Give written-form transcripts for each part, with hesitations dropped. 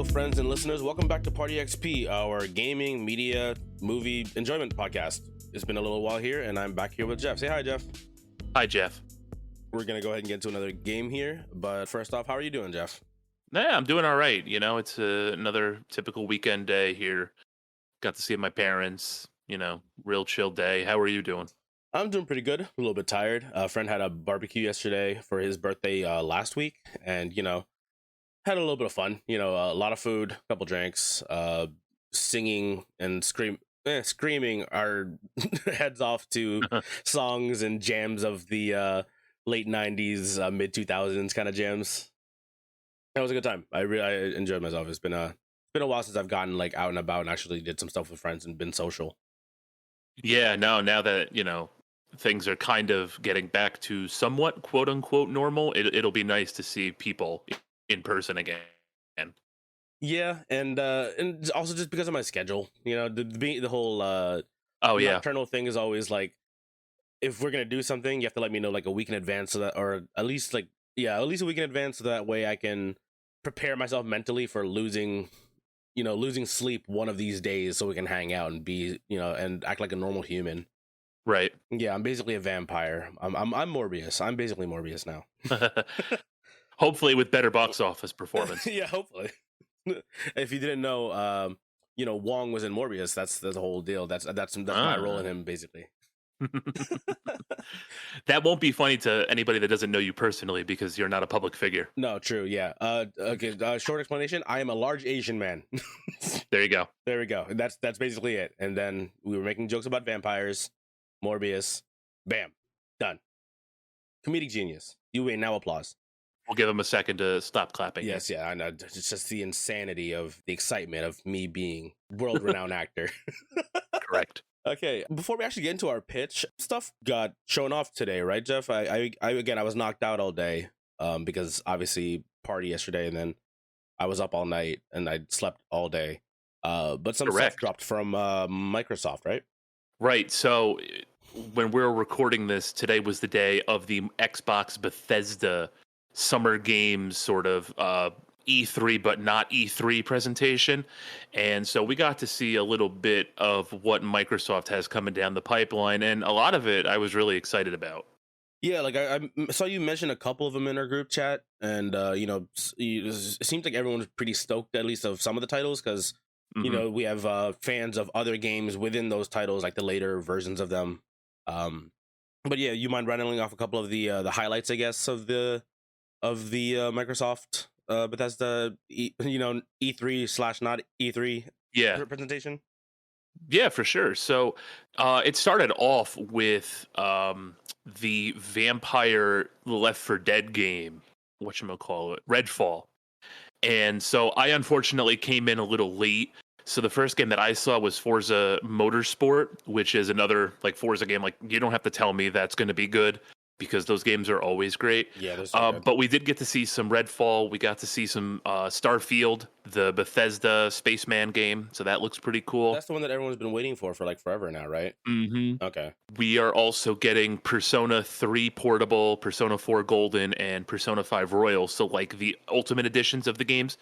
Hello, friends and listeners. Welcome back to Party XP, our gaming, media, movie enjoyment podcast. It's been a little while here, and I'm back here with Jeff. Say hi, Jeff. Hi, Jeff. We're going to go ahead and get into another game here. But first off, how are you doing, Jeff? Yeah, I'm doing all right. You know, it's another typical weekend day here. Got to see my parents, real chill day. How are you doing? I'm doing pretty good. A little bit tired. A friend had a barbecue yesterday for his birthday last week. And, had a little bit of fun. A lot of food, a couple drinks, singing and screaming our heads off to songs and jams of the late 90s, mid 2000s kind of jams. That was a good time. I enjoyed myself. It's been a while since I've gotten like out and about and actually did some stuff with friends and been social. Yeah, no, now that, things are kind of getting back to somewhat quote unquote normal, it'll be nice to see people in person again. Yeah, and also just because of my schedule, the whole nocturnal thing is always like, if we're gonna do something, you have to let me know like a week in advance, so that, or at least a week in advance, so that way I can prepare myself mentally for losing sleep one of these days, so we can hang out and be and act like a normal human. Right. Yeah, I'm basically a vampire. I'm Morbius. I'm basically Morbius now. Hopefully with better box office performance. Yeah, hopefully. If you didn't know, Wong was in Morbius. That's the whole deal. That's my role in him, basically. That won't be funny to anybody that doesn't know you personally, because you're not a public figure. No, true. Yeah. Okay. Short explanation: I am a large Asian man. There you go. There we go. That's basically it. And then we were making jokes about vampires, Morbius. Bam, done. Comedic genius. You may now applause. We'll give him a second to stop clapping. Yes, yeah, I know. It's just the insanity of the excitement of me being world-renowned actor. Correct. Okay, before we actually get into our pitch, stuff got shown off today, right, Jeff? I was knocked out all day, because obviously party yesterday, and then I was up all night and I slept all day. But some stuff dropped from Microsoft, right? Right. So when we're recording this, today was the day of the Xbox Bethesda Summer Games sort of E3 but not E3 presentation, and so we got to see a little bit of what Microsoft has coming down the pipeline, and a lot of it I was really excited about. Yeah, like I saw you mention a couple of them in our group chat, and it seems like everyone was pretty stoked, at least of some of the titles, because we have fans of other games within those titles, like the later versions of them. But yeah, you mind rattling off a couple of the highlights, I guess, of the Microsoft Bethesda E3 / not E3 presentation? Yeah, for sure. So it started off with the vampire Left 4 Dead game, whatchamacallit, Redfall. And so I unfortunately came in a little late. So the first game that I saw was Forza Motorsport, which is another like Forza game. Like, you don't have to tell me that's going to be good, because those games are always great. Yeah, they're so good. But we did get to see some Redfall. We got to see some Starfield, the Bethesda Spaceman game. So that looks pretty cool. That's the one that everyone's been waiting for like forever now, right? Mm-hmm. Okay. We are also getting Persona 3 Portable, Persona 4 Golden, and Persona 5 Royal. So like the ultimate editions of the games,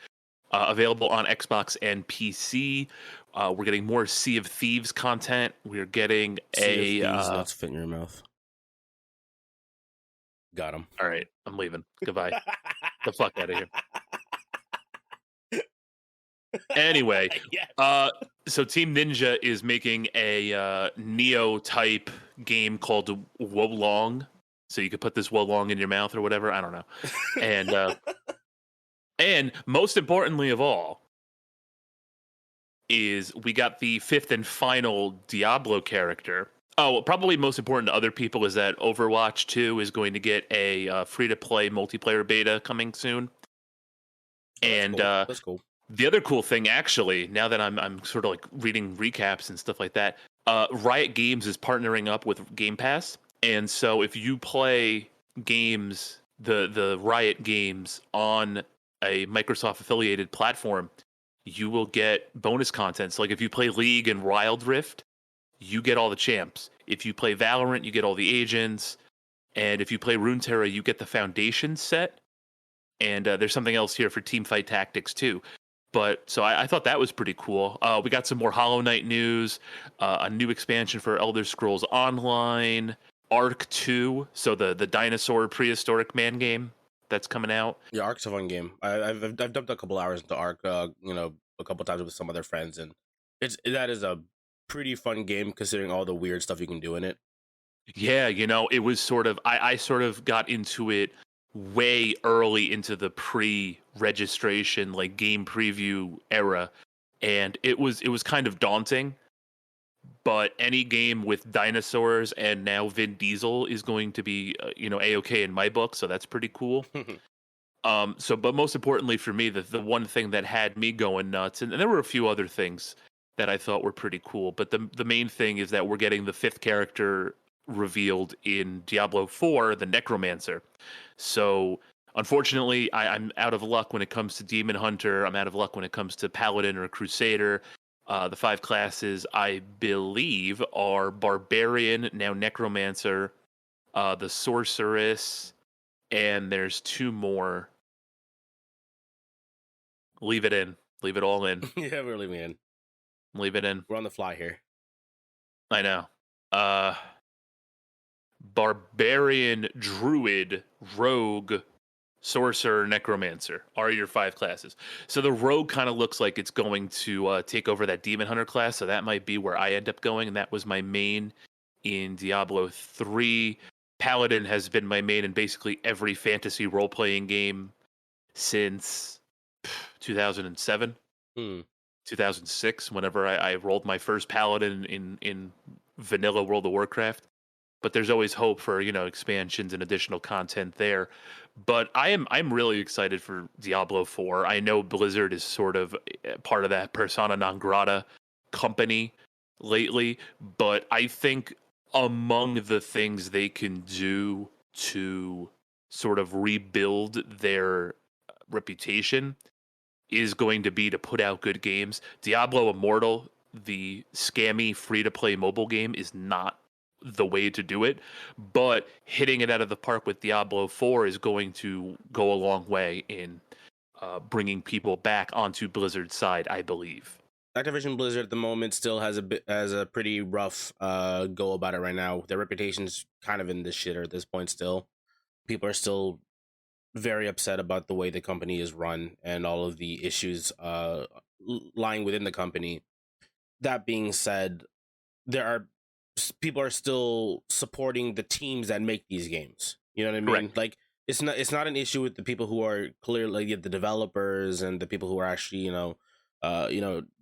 available on Xbox and PC. We're getting more Sea of Thieves content. We're getting Sea of Thieves, let's fit in your mouth. Got him. All right, I'm leaving. Goodbye. The fuck out of here. Anyway, so Team Ninja is making a Neo type game called Wolong. So you could put this Wolong in your mouth or whatever. I don't know. And most importantly of all, is we got the 5th and final Diablo character. Oh, probably most important to other people is that Overwatch 2 is going to get a free-to-play multiplayer beta coming soon. That's cool. The other cool thing, actually, now that I'm sort of like reading recaps and stuff like that, Riot Games is partnering up with Game Pass. And so if you play games, the Riot games on a Microsoft-affiliated platform, you will get bonus content. So like if you play League and Wild Rift, you get all the champs. If you play Valorant, you get all the agents. And if you play Runeterra, you get the Foundation set. And there's something else here for Teamfight Tactics too. But so I thought that was pretty cool. We got some more Hollow Knight news, a new expansion for Elder Scrolls Online, Arc 2, so the dinosaur prehistoric man game that's coming out. Yeah, Ark's a fun game. I've dumped a couple hours into Ark, a couple times with some other friends, and that is a pretty fun game considering all the weird stuff you can do in it. Yeah, it was sort of I sort of got into it way early into the pre-registration like game preview era, and it was kind of daunting. But any game with dinosaurs and now Vin Diesel is going to be a-okay in my book, so that's pretty cool. But most importantly for me, the one thing that had me going nuts, and there were a few other things that I thought were pretty cool, but the main thing is that we're getting the fifth character revealed in Diablo 4, the Necromancer. So unfortunately, I'm out of luck when it comes to Demon Hunter. I'm out of luck when it comes to Paladin or Crusader. The five classes, I believe, are Barbarian, now Necromancer, the Sorceress, and there's two more. Leave it in. Leave it all in. Yeah, we're leaving in. Leave it in. We're on the fly here. I know. Barbarian, Druid, Rogue, Sorcerer, Necromancer are your five classes. So the Rogue kind of looks like it's going to take over that Demon Hunter class, so that might be where I end up going, and that was my main in Diablo 3. Paladin has been my main in basically every fantasy role-playing game since 2007. 2006, whenever I rolled my first Paladin in vanilla World of Warcraft. But there's always hope for expansions and additional content there. But I'm really excited for Diablo 4. I know Blizzard is sort of part of that persona non grata company lately, but I think among the things they can do to sort of rebuild their reputation is going to be to put out good games. Diablo Immortal, the scammy free-to-play mobile game, is not the way to do it, but hitting it out of the park with Diablo 4 is going to go a long way in bringing people back onto Blizzard's side, I believe. Activision Blizzard at the moment still has a pretty rough go about it right now. Their reputation's kind of in the shitter at this point still. People are still very upset about the way the company is run and all of the issues lying within the company. That being said, people are still supporting the teams that make these games. You know what I mean? Correct. Like it's not an issue with the people who are clearly the developers and the people who are actually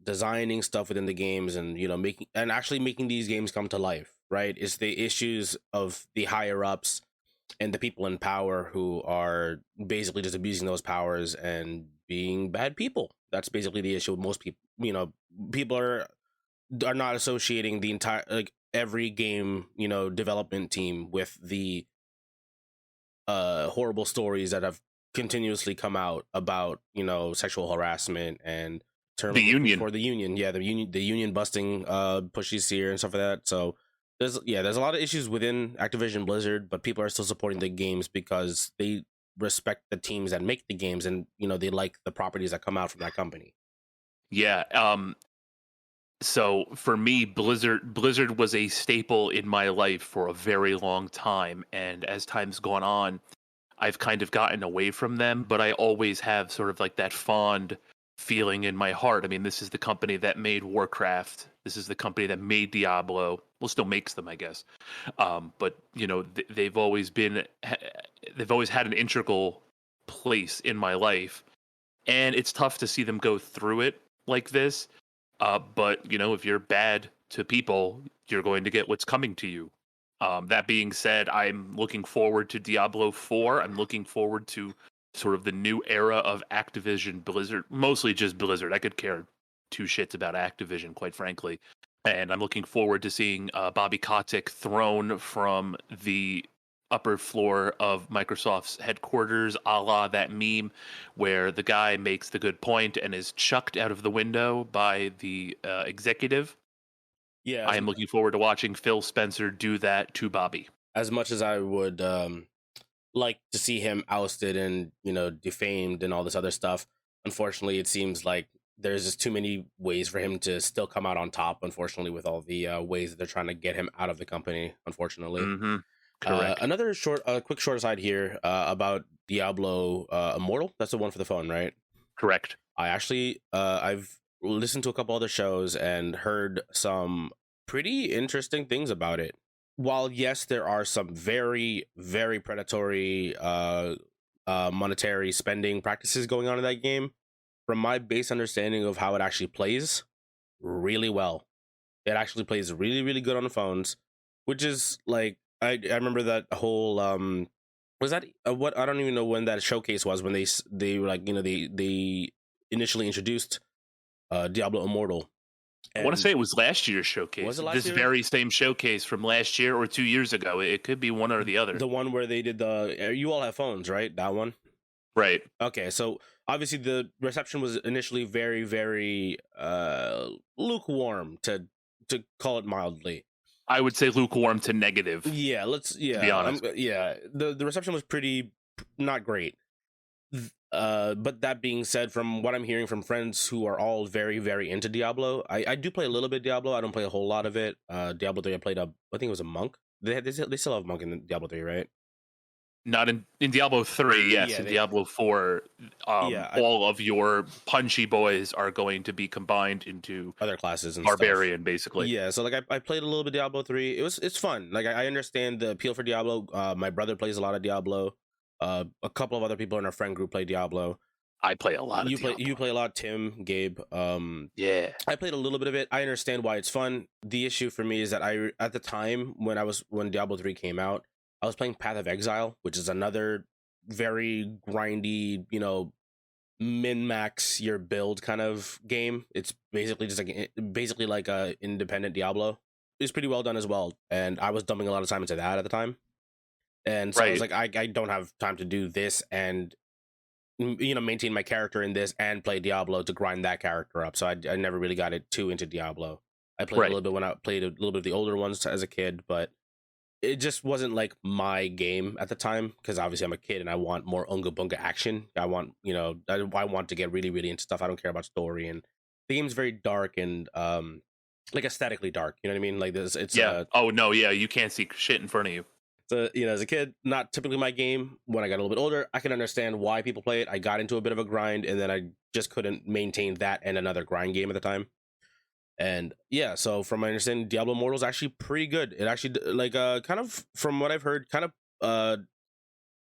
designing stuff within the games and making these games come to life. Right? It's the issues of the higher ups and the people in power who are basically just abusing those powers and being bad people. That's basically the issue with most people. People are not associating the entire every game development team with the horrible stories that have continuously come out about sexual harassment and The union. for the union. The union busting pushes here and stuff like that. So there's a lot of issues within Activision Blizzard, but people are still supporting the games because they respect the teams that make the games and they like the properties that come out from that company. Yeah. So for me, Blizzard was a staple in my life for a very long time, and as time's gone on, I've kind of gotten away from them, but I always have sort of like that fond feeling in my heart. I mean, this is the company that made Warcraft. This is the company that made Diablo. Well, still makes them, I guess. But they've always had an integral place in my life, and it's tough to see them go through it like this. But if you're bad to people, you're going to get what's coming to you. That being said, I'm looking forward to Diablo 4. I'm looking forward to sort of the new era of Activision Blizzard, mostly just Blizzard. I could care two shits about Activision, quite frankly. And I'm looking forward to seeing Bobby Kotick thrown from the upper floor of Microsoft's headquarters, a la that meme where the guy makes the good point and is chucked out of the window by the executive. Yeah, I am looking forward to watching Phil Spencer do that to Bobby. as much as I would like to see him ousted and defamed and all this other stuff. unfortunately, it seems like there's just too many ways for him to still come out on top. Unfortunately, with all the ways that they're trying to get him out of the company. Unfortunately, Mm-hmm. Correct. another quick short aside here about Diablo Immortal. That's the one for the phone, right? Correct. I actually I've listened to a couple other shows and heard some pretty interesting things about it. While yes, there are some very predatory monetary spending practices going on in that game, from my base understanding of how it actually plays, really well. It actually plays really good on the phones, which is like I remember that whole was that what, I don't even know when that showcase was, when they were like, they initially introduced Diablo Immortal. I want to And say it was last year's was showcase. it last This year? very same showcase from last year or 2 years ago. It could be one or the other. The one where they did you all have phones, right? That one. Right. Okay, so obviously the reception was initially very lukewarm, to call it mildly. I would say lukewarm to negative, Yeah, to be honest. the reception was pretty not great. But that being said, from what I'm hearing from friends who are all very into Diablo, I do play a little bit Diablo. I don't play a whole lot of it. Diablo 3, I played I think it was a monk. They still have monk in Diablo 3, right? Not in Diablo 3, yes. Yeah, In Diablo 4, yeah, all of your punchy boys are going to be combined into other classes and stuff. barbarian, basically. Yeah, so like I played a little bit Diablo 3. It's fun. Like I understand the appeal for Diablo. My brother plays a lot of Diablo. A couple of other people in our friend group play Diablo. I play a lot of You Diablo. play a lot, Tim, Gabe. Yeah. I played a little bit of it. I understand why it's fun. The issue for me is that at the time when Diablo 3 came out, I was playing Path of Exile, which is another very grindy, min max your build kind of game. It's basically like a independent Diablo. It's pretty well done as well, and I was dumping a lot of time into that at the time. And so I was Right. like, I don't have time to do this and maintain my character in this and play Diablo to grind that character up. So I never really got it too into Diablo. I played a Right. little bit when I played a little bit of the older ones as a kid, but it just wasn't like my game at the time, because obviously I'm a kid and I want more unga bunga action. I want, I want to get really into stuff. I don't care about story, and the game's very dark and like aesthetically dark. You know what I mean? Like this, it's Yeah. Oh, no. Yeah. You can't see shit in front of you. so, as a kid, not typically my game. When I got a little bit older, I can understand why people play it. I got into a bit of a grind, and then I just couldn't maintain that and another grind game at the time. And yeah, so from my understanding, Diablo Immortal is actually pretty good. It actually, like, kind of from what I've heard, kind of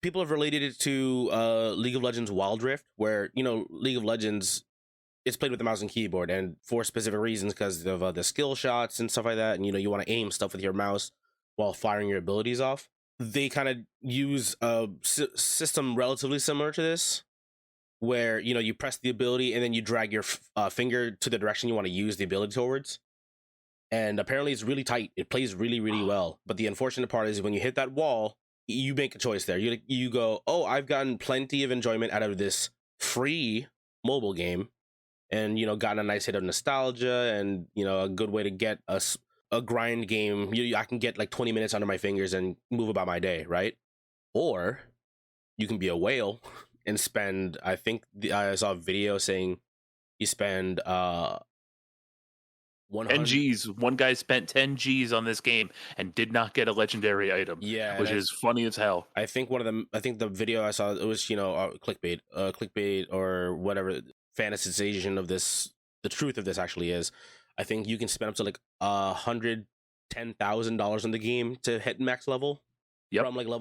people have related it to League of Legends Wild Rift, where League of Legends, it's played with the mouse and keyboard, and for specific reasons, because of the skill shots and stuff like that, and you want to aim stuff with your mouse while firing your abilities off. They kind of use a system relatively similar to this, where you press the ability and then you drag your finger to the direction you want to use the ability towards. And apparently it's really tight. It plays really well. But the unfortunate part is when you hit that wall, you make a choice there. You go, oh, I've gotten plenty of enjoyment out of this free mobile game, and gotten a nice hit of nostalgia, and a good way to get a grind game. I can get like 20 minutes under my fingers and move about my day, right? Or you can be a whale and spend, I think I saw a video saying you spend 10 100. G's. One guy spent 10 G's on this game and did not get a legendary item, Yeah, and which is funny as hell. I think one of them, I think the video I saw, it was clickbait or whatever fantasization of this. The truth of this actually is, I think you can spend up to like $110,000 in the game to hit max level, Yep. from like And from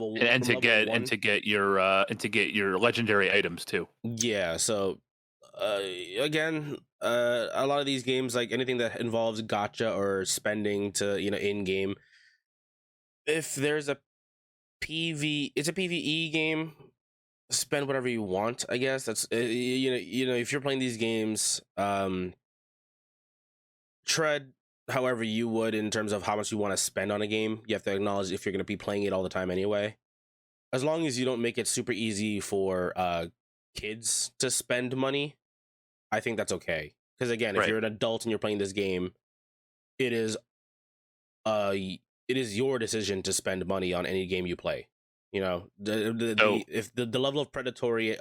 to level get one. your legendary items too. Yeah, so uh again, a lot of these games, like anything that involves gotcha or spending to in game, if there's a it's a PvE game, spend whatever you want, I guess. That's if you're playing these games, tread however you would in terms of how much you want to spend on a game. You have to acknowledge if you're going to be playing it all the time anyway. As long as you don't make it super easy for kids to spend money, I think that's okay. Because again, if Right. you're an adult and you're playing this game, it is it is your decision to spend money on any game you play. The So if the level of predatory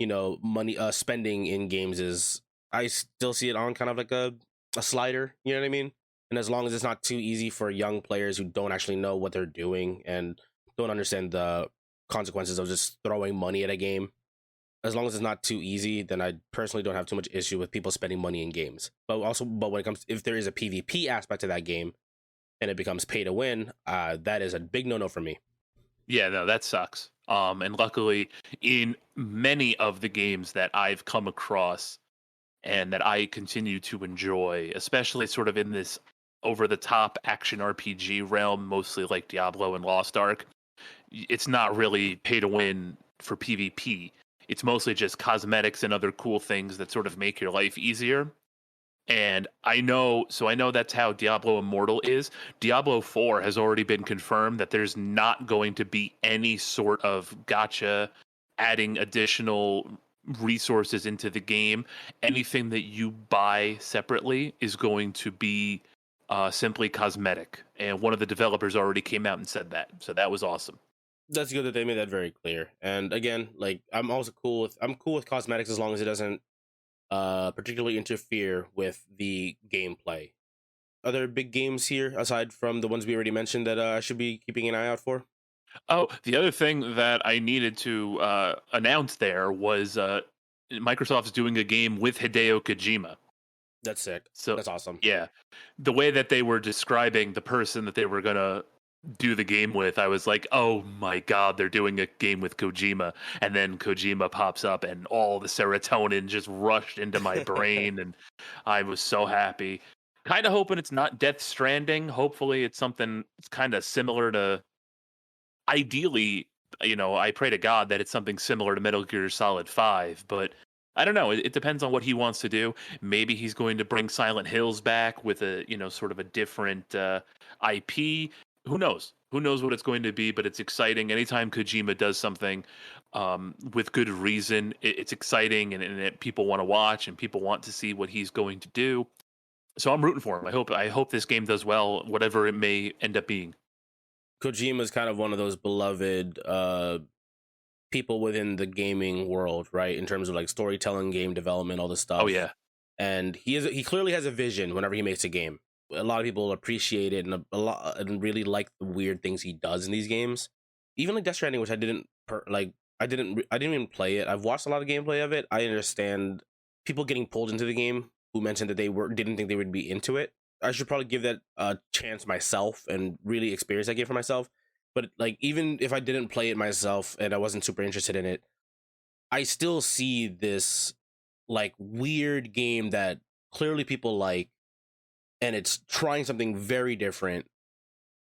money spending in games is, I still see it on kind of like a slider. You know what I mean? And as long as it's not too easy for young players who don't actually know what they're doing and don't understand the consequences of just throwing money at a game, as long as it's not too easy, then I personally don't have too much issue with people spending money in games. But when it comes, if there is a PvP aspect to that game and it becomes pay to win, that is a big no no for me. Yeah, no, that sucks. And luckily, in many of the games that I've come across and that I continue to enjoy, especially sort of in this over the top action RPG realm, mostly like Diablo and Lost Ark, it's not really pay to win for PvP. It's mostly just cosmetics and other cool things that sort of make your life easier. And I know that's how Diablo Immortal is. Diablo 4 has already been confirmed that there's not going to be any sort of gotcha adding additional resources into the game. Anything that you buy separately is going to be simply cosmetic. And one of the developers already came out and said that. So that was awesome. That's good that they made that very clear. And again, like I'm cool with cosmetics as long as it doesn't particularly interfere with the gameplay. Other big games here aside from the ones we already mentioned that I should be keeping an eye out for? Oh, the other thing that I needed to announce there was Microsoft's doing a game with Hideo Kojima. That's sick. So, That's awesome. yeah, the way that they were describing the person that they were gonna do the game with, I was like, oh my god, they're doing a game with Kojima. And then Kojima pops up, and all the serotonin just rushed into my brain, and I was so happy. Kind of hoping it's not Death Stranding. Hopefully, it's something it's kind of similar to. Ideally, I pray to God that it's something similar to Metal Gear Solid 5, but I don't know. It depends on what he wants to do. Maybe he's going to bring Silent Hills back with a, sort of a different IP. Who knows? Who knows what it's going to be, but it's exciting. Anytime Kojima does something with good reason, it's exciting and people want to watch and people want to see what he's going to do. So I'm rooting for him. I hope this game does well, whatever it may end up being. Kojima is kind of one of those beloved people within the gaming world, right? In terms of like storytelling, game development, all this Oh stuff. yeah. And he clearly has a vision whenever he makes a game. A lot of people appreciate it and a lot and really like the weird things he does in these games. Even like Death Stranding, which I didn't I didn't even play it. I've watched a lot of gameplay of it. I understand people getting pulled into the game who mentioned that they didn't think they would be into it. I should probably give that a chance myself and really experience that game for myself. But like even if I didn't play it myself and I wasn't super interested in it, I still see this like weird game that clearly people like, and it's trying something very different,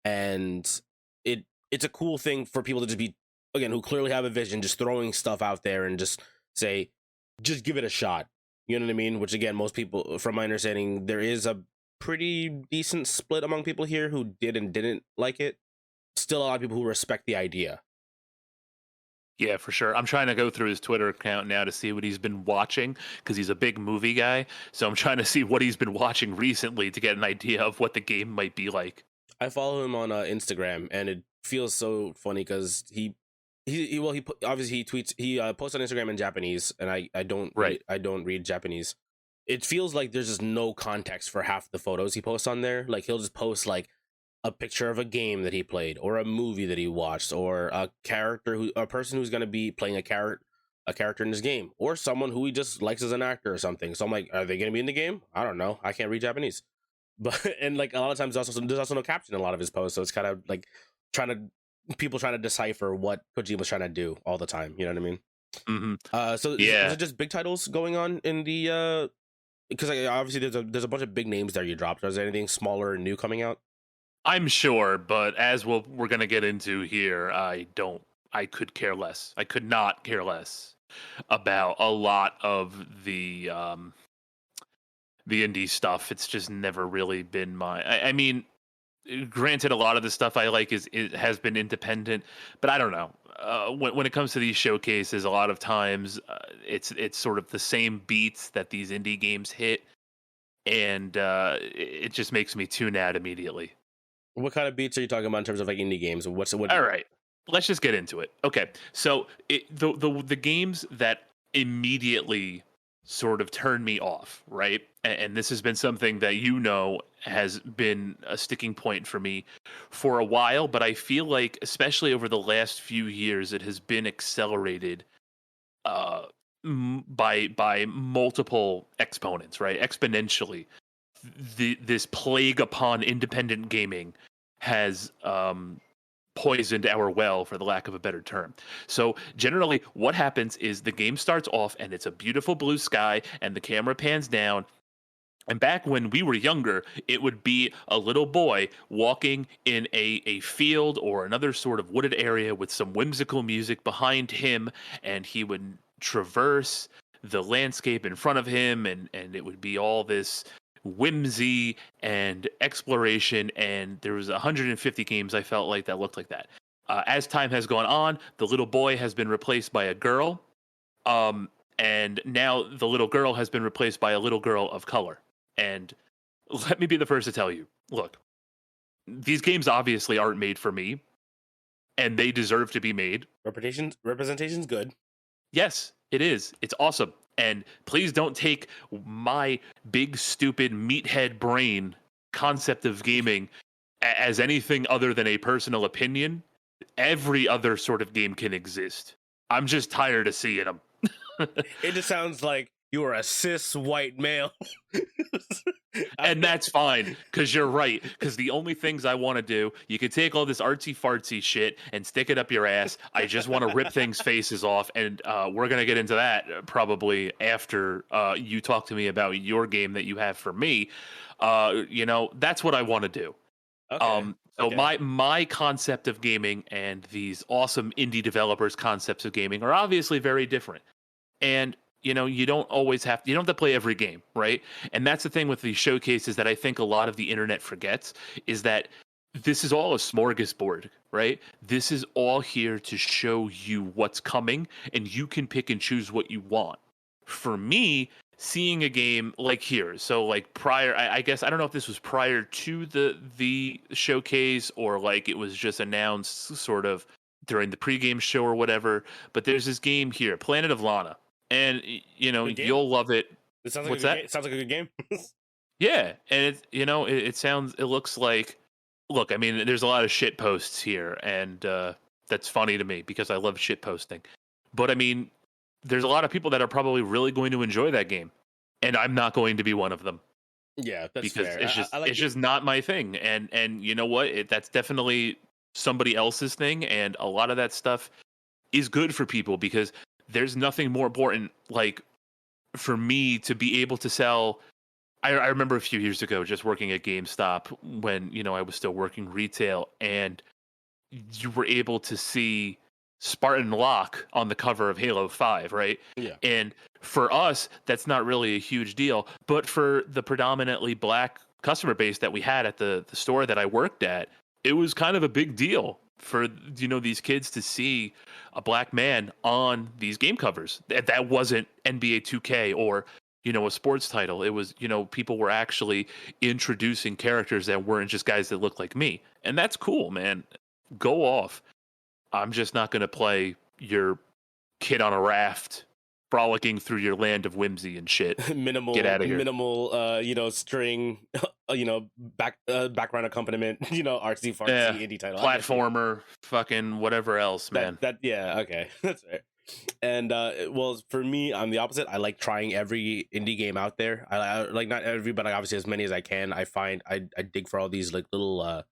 and it's a cool thing for people to just be, again, who clearly have a vision, just throwing stuff out there and just say, just give it a shot. You know what I mean? Which again, most people, from my understanding, there is a pretty decent split among people here who did and didn't like it. Still a lot of people who respect the idea. Yeah, for sure. I'm trying to go through his Twitter account now to see what he's been watching because he's a big movie guy. So I'm trying to see what he's been watching recently to get an idea of what the game might be like. I follow him on Instagram, and it feels so funny because obviously he tweets, he posts on Instagram in Japanese, and Right. I don't read Japanese. It feels like there's just no context for half the photos he posts on there. Like he'll just post like a picture of a game that he played, or a movie that he watched, or a person who's going to be playing a character in this game, or someone who he just likes as an actor or something. So I'm like, are they going to be in the game? I don't know. I can't read Japanese. But and like a lot of times there's also no caption in a lot of his posts, so it's kind of like people trying to decipher what Kojima's trying to do all the time. You know what I mean? Hmm. So is Yeah, it just big titles going on in the? Because obviously there's a bunch of big names there you dropped. Is there anything smaller and new coming out? I'm sure, but as we're going to get into here, I could care less. I could not care less about a lot of the indie stuff. It's just never really been I mean, granted, a lot of the stuff I like is has been independent, but I don't know. When it comes to these showcases, a lot of times it's sort of the same beats that these indie games hit, and it just makes me tune out immediately. What kind of beats are you talking about in terms of like indie games? What's what? All right, let's just get into it. Okay, so the games that immediately sort of turned me off, right? And this has been something that has been a sticking point for me for a while, but I feel like, especially over the last few years, it has been accelerated uh, by multiple exponents, right? Exponentially, this plague upon independent gaming has poisoned our well, for the lack of a better term. So generally what happens is the game starts off and it's a beautiful blue sky and the camera pans down. And back when we were younger, it would be a little boy walking in a field or another sort of wooded area with some whimsical music behind him, and he would traverse the landscape in front of him, and it would be all this whimsy and exploration. And there was 150 games I felt like that looked like that. As time has gone on, the little boy has been replaced by a girl, and now the little girl has been replaced by a little girl of color. And let me be the first to tell you, look, these games obviously aren't made for me, and they deserve to be made. Representation's good. Yes, it is. It's awesome. And please don't take my big, stupid meathead brain concept of gaming as anything other than a personal opinion. Every other sort of game can exist. I'm just tired of seeing them. It just sounds like you are a cis white male. And that's fine, because you're right. Because the only things I want to do, you could take all this artsy fartsy shit and stick it up your ass. I just want to rip things faces off, and we're gonna get into that probably after you talk to me about your game that you have for me. That's what I want to do. Okay. So Okay. my concept of gaming and these awesome indie developers' concepts of gaming are obviously very different. And you don't have to play every game, right? And that's the thing with these showcases that I think a lot of the internet forgets, is that this is all a smorgasbord, right? This is all here to show you what's coming, and you can pick and choose what you want. For me, seeing a game like here, so like prior, I guess I don't know if this was prior to the showcase, or like it was just announced sort of during the pregame show or whatever. But there's this game here, Planet of Lana, and Good game. you'll love it. It sounds like What's a good that? game. It sounds like a good game. Yeah, and it looks like. Look, I mean, there's a lot of shit posts here, and that's funny to me because I love shit posting. But I mean, there's a lot of people that are probably really going to enjoy that game, and I'm not going to be one of them, Yeah, that's because fair. it's I like it's just not my thing. And you know what? That's definitely somebody else's thing, and a lot of that stuff is good for people, because there's nothing more important, like, for me to be able to sell. I remember a few years ago just working at GameStop when I was still working retail, and you were able to see Spartan Locke on the cover of Halo 5, right? Yeah. And for us, that's not really a huge deal. But for the predominantly black customer base that we had at the store that I worked at, it was kind of a big deal for these kids to see a black man on these game covers. That wasn't NBA 2K or a sports title. It was, people were actually introducing characters that weren't just guys that looked like me. And that's cool, man. Go off. I'm just not going to play your kid on a raft frolicking through your land of whimsy and shit. Get out of here. Minimal, string, background accompaniment, artsy fartsy indie title. Platformer, fucking whatever else, man. Yeah, okay, that's right. And well, for me, I'm the opposite. I like trying every indie game out there. I like, not every, but obviously as many as I can. I find I dig for all these like little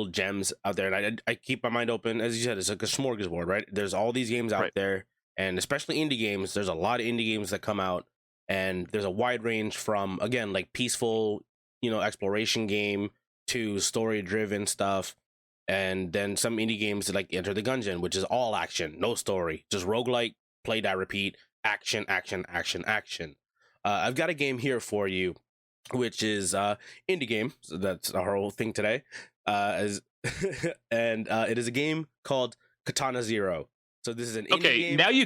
gems out there, and I keep my mind open. As you said, it's like a smorgasbord, right? There's all these games out there, and especially indie games. There's a lot of indie games that come out, and there's a wide range from, again, like peaceful, exploration game to story driven stuff. And then some indie games like Enter the Gungeon, which is all action, no story, just roguelike, play that repeat, action, action, action, action. I've got a game here for you, which is indie game. So that's our whole thing today. As and it is a game called Katana Zero. So this is an indie game. Now you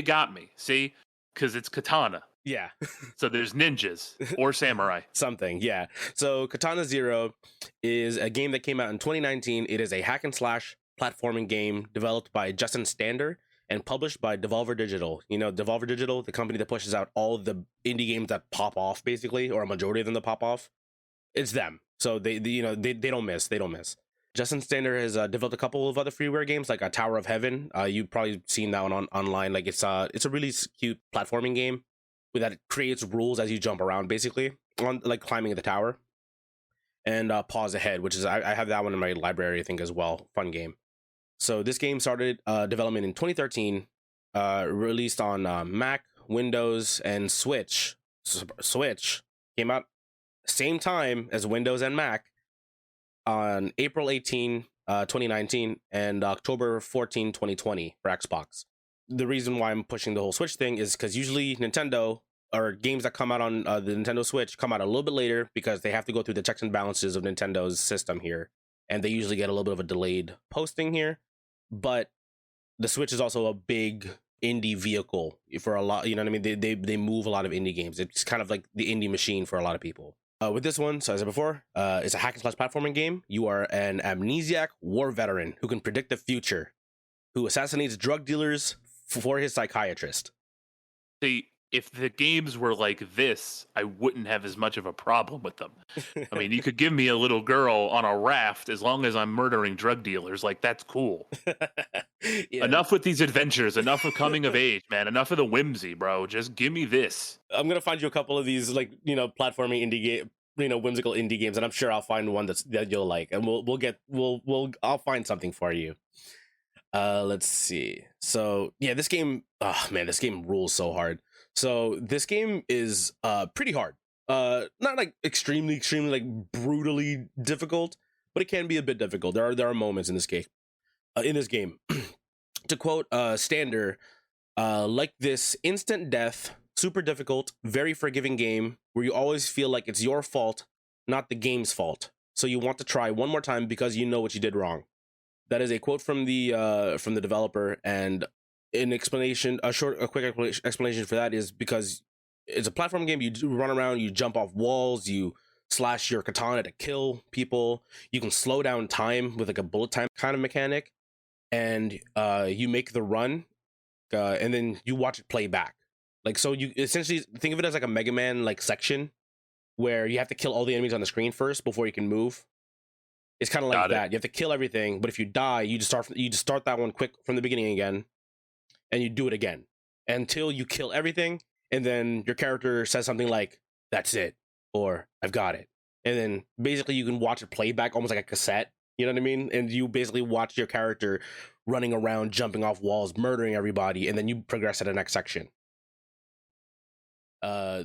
got me. See, because it's katana. Yeah. So there's ninjas or samurai. Something, yeah. So Katana Zero is a game that came out in 2019. It is a hack and slash platforming game developed by Justin Stander and published by Devolver Digital. You know, Devolver Digital, the company that pushes out all the indie games that pop off, basically, or a majority of them that pop off. It's them. So they don't miss. They don't miss. Justin Stander has developed a couple of other freeware games, like a Tower of Heaven. You've probably seen that one online. Like it's a really cute platforming game that creates rules as you jump around, basically, on like climbing the tower. And Pause Ahead, which is I have that one in my library, I think, as well. Fun game. So this game started development in 2013, released on Mac, Windows, and Switch. Switch came out same time as Windows and Mac on April 18, 2019, and October 14, 2020 for Xbox. The reason why I'm pushing the whole Switch thing is because usually Nintendo or games that come out on the Nintendo Switch come out a little bit later because they have to go through the checks and balances of Nintendo's system here, and they usually get a little bit of a delayed posting here. But the Switch is also a big indie vehicle for a lot. You know what I mean? They move a lot of indie games. It's kind of like the indie machine for a lot of people. With this one, so as I said before, it's a hack and slash platforming game. You are an amnesiac war veteran who can predict the future, who assassinates drug dealers for his psychiatrist. See, if the games were like this, I wouldn't have as much of a problem with them. I mean, you could give me a little girl on a raft as long as I'm murdering drug dealers. Like, that's cool. Yeah. Enough with these adventures. Enough of coming of age, man. Enough of the whimsy, bro. Just give me this. I'm gonna find you a couple of these, like, you know, platforming indie game, you know, whimsical indie games, and I'm sure I'll find one that you'll like, and I'll find something for you. Let's see. So yeah, this game, oh man, this game rules so hard. So this game is pretty hard. Not like extremely like brutally difficult, but it can be a bit difficult. There are moments in this game. To quote Stander, like this instant death, super difficult, very forgiving game where you always feel like it's your fault, not the game's fault. So you want to try one more time because you know what you did wrong. That is a quote from the developer, and an explanation, a quick explanation for that is because it's a platform game. You do run around, you jump off walls, you slash your katana to kill people. You can slow down time with like a bullet time kind of mechanic, and you make the run, and then you watch it play back. Like, so you essentially think of it as like a Mega Man like section where you have to kill all the enemies on the screen first before you can move. It's kind of like that. You have to kill everything, but if you die, you just start that one quick from the beginning again, and you do it again until you kill everything, and then your character says something like, "That's it," or "I've got it," and then basically you can watch it play back almost like a cassette. You know what I mean? And you basically watch your character running around, jumping off walls, murdering everybody, and then you progress to the next section.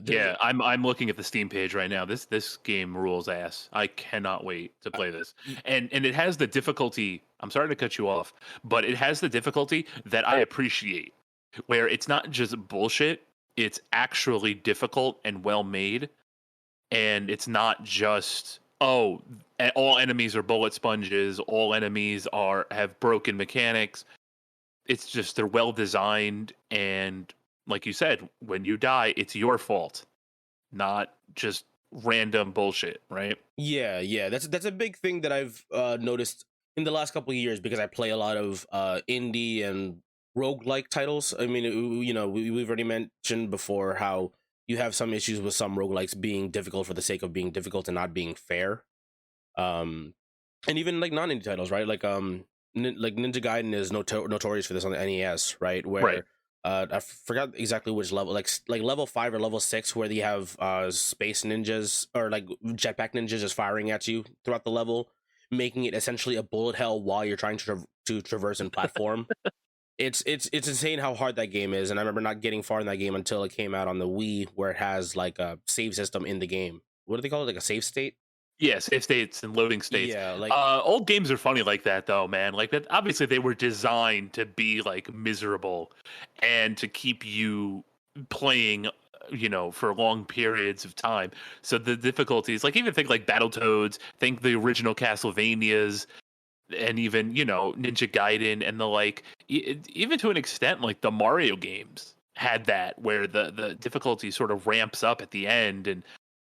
Yeah, I'm looking at the Steam page right now. This game rules ass. I cannot wait to play this. And it has the difficulty. I'm sorry to cut you off, but it has the difficulty that I appreciate, where it's not just bullshit. It's actually difficult and well made, and it's not just all enemies are bullet sponges. All enemies have broken mechanics. It's just they're well designed, and like you said, when you die, it's your fault, not just random bullshit, right? Yeah. That's a big thing that I've noticed in the last couple of years because I play a lot of indie and roguelike titles. I mean, you know, we've already mentioned before how you have some issues with some roguelikes being difficult for the sake of being difficult and not being fair. And even like non-indie titles, right? Like like Ninja Gaiden is notorious for this on the NES, right? Where Right. I forgot exactly which level, like level 5 or level 6, where you have space ninjas or like jetpack ninjas just firing at you throughout the level, making it essentially a bullet hell while you're trying to traverse and platform. It's insane how hard that game is, and I remember not getting far in that game until it came out on the Wii, where it has like a save system in the game. What do they call it? Like a save state? Yes, save states and loading states. Yeah, like Old games are funny like that, though, man. Like that. Obviously, they were designed to be like miserable and to keep you playing, for long periods of time. So the difficulties, like even think like Battletoads, think the original Castlevanias, and even Ninja Gaiden and the like. Even to an extent, like the Mario games had that where the difficulty sort of ramps up at the end and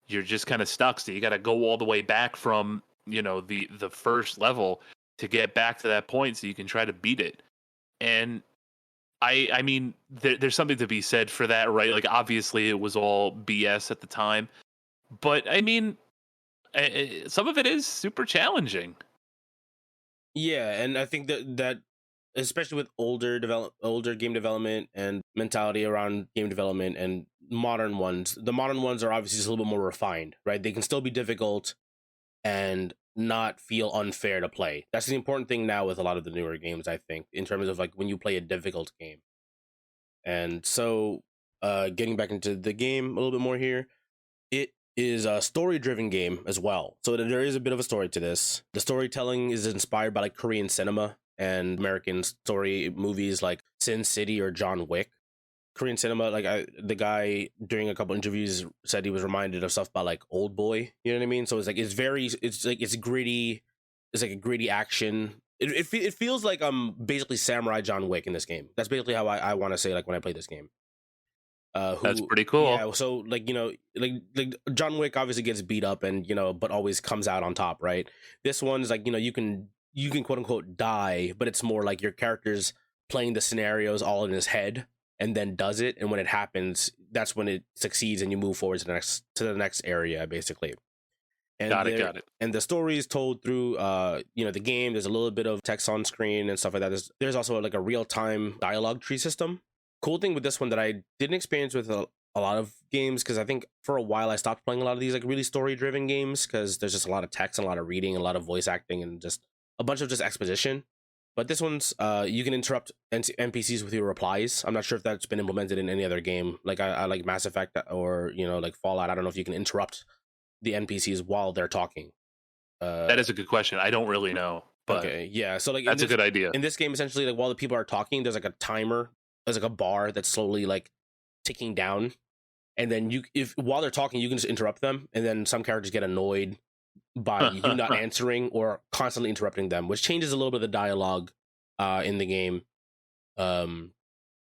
you're just kind of stuck. So you got to go all the way back from, the first level to get back to that point so you can try to beat it. And I mean, there's something to be said for that, right? Like, obviously, it was all BS at the time, but I mean, some of it is super challenging. Yeah, and I think that especially with older game development and mentality around game development and modern ones, the modern ones are obviously just a little bit more refined, right? They can still be difficult and not feel unfair to play. That's the important thing now with a lot of the newer games, I think, in terms of like when you play a difficult game. And so, getting back into the game a little bit more here, it is a story driven game as well. So there is a bit of a story to this. The storytelling is inspired by like Korean cinema and American story movies like Sin City or John Wick. Korean cinema, like the guy during a couple interviews said he was reminded of stuff by like Old Boy. You know what I mean? So it's like it's gritty. It's like a gritty action. It feels like I'm basically Samurai John Wick in this game. That's basically how I want to say like when I play this game. That's Who pretty cool. Yeah, so like like John Wick obviously gets beat up and but always comes out on top, right? This one's like you can quote unquote die, but it's more like your character's playing the scenarios all in his head and then does it, and when it happens, that's when it succeeds and you move forward to the next area basically. And Got it. and the story is told through the game. There's a little bit of text on screen and stuff like that. There's also like a real-time dialogue tree system. Cool thing with this one that I didn't experience with a lot of games, because I think for a while I stopped playing a lot of these like really story-driven games because there's just a lot of text and a lot of reading and a lot of voice acting and just a bunch of just exposition. But this one's you can interrupt NPCs with your replies. I'm not sure if that's been implemented in any other game. Like I like Mass Effect or like Fallout. I don't know if you can interrupt the NPCs while they're talking. That is a good question. I don't really know, but Okay, yeah. So like that's a good idea. in this game, essentially, like while the people are talking, there's like a timer. There's like a bar that's slowly like ticking down, and then if while they're talking, you can just interrupt them, and then some characters get annoyed by you not answering or constantly interrupting them, which changes a little bit of the dialogue in the game. Um,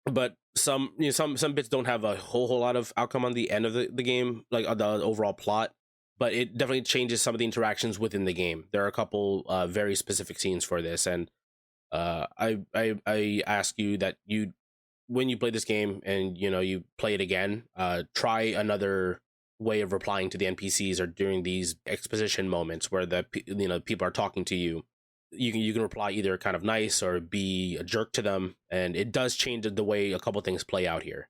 but some bits don't have a whole lot of outcome on the end of the game, like the overall plot. But it definitely changes some of the interactions within the game. There are a couple very specific scenes for this, and I ask you that when you play this game and you play it again, try another way of replying to the NPCs or during these exposition moments where the people are talking to you. You can reply either kind of nice or be a jerk to them, and it does change the way a couple things play out here.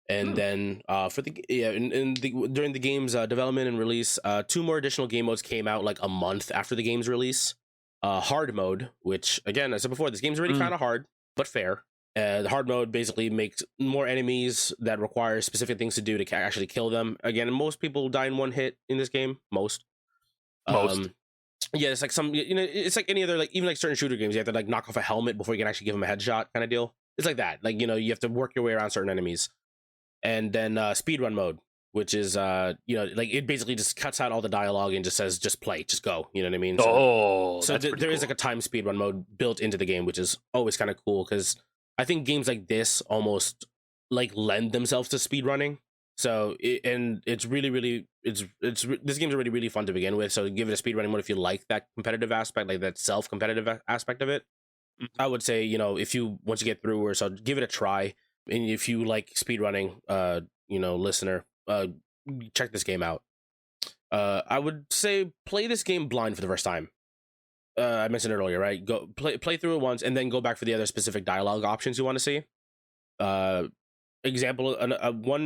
And then for the yeah during the game's development and release, two more additional game modes came out like a month after the game's release. Hard mode, which again, as I said before, this game's already kind of hard but fair. The hard mode basically makes more enemies that require specific things to do to actually kill them. Again, most people die in one hit in this game. Most. Yeah, it's like it's like any other, like even like certain shooter games, you have to like knock off a helmet before you can actually give them a headshot kind of deal. It's like that. Like you have to work your way around certain enemies. And then speedrun mode, which is like it basically just cuts out all the dialogue and just says just play, just go, you know what I mean? So there is like a time speedrun mode built into the game, which is always kind of cool, because I think games like this almost like lend themselves to speedrunning. So it's really this game's already really fun to begin with, so give it a speedrunning mode if you like that competitive aspect, like that self-competitive aspect of it. I would say, if you once you get through or so, give it a try. And if you like speedrunning, listener, check this game out. I would say play this game blind for the first time. I mentioned it earlier, right? Go play through it once, and then go back for the other specific dialogue options you want to see. One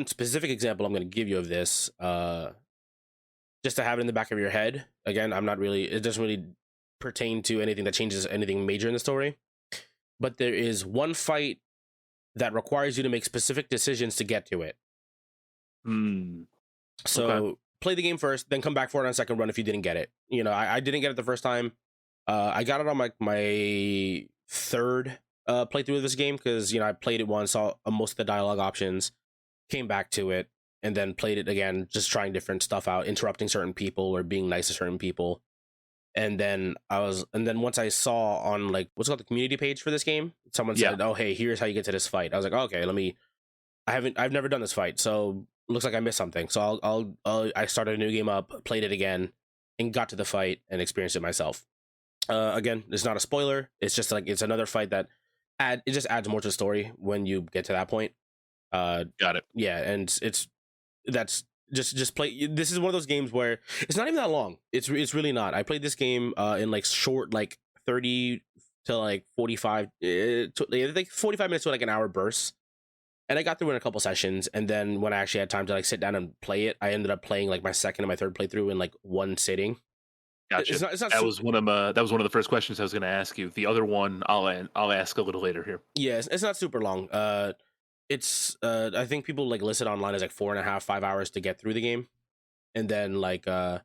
specific example I'm going to give you of this, just to have it in the back of your head. Again, it doesn't really pertain to anything that changes anything major in the story. But there is one fight that requires you to make specific decisions to get to it. So Okay. play the game first, then come back for it on a second run if you didn't get it. I didn't get it the first time. I got it on my third playthrough of this game, because I played it once, saw most of the dialogue options, came back to it, and then played it again, just trying different stuff out, interrupting certain people or being nice to certain people. And then once I saw on like what's called the community page for this game, someone said, "Oh, hey, here's how you get to this fight." I was like, oh, "Okay, I've never done this fight, so looks like I missed something." So I started a new game up, played it again, and got to the fight and experienced it myself. Again, it's not a spoiler. It's just like it's another fight that adds more to the story when you get to that point. Got it. Yeah, and that's just play. This is one of those games where it's not even that long. It's really not. I played this game in like short, like 30 to like 45, like 45 minutes to like an hour bursts. And I got through in a couple sessions, and then when I actually had time to like sit down and play it, I ended up playing like my second and my third playthrough in like one sitting. Gotcha. It's not That was one of the first questions I was going to ask you. The other one I'll ask a little later here. Yeah, it's not super long. It's I think people like list it online as like 4.5, 5 hours to get through the game, and then like 9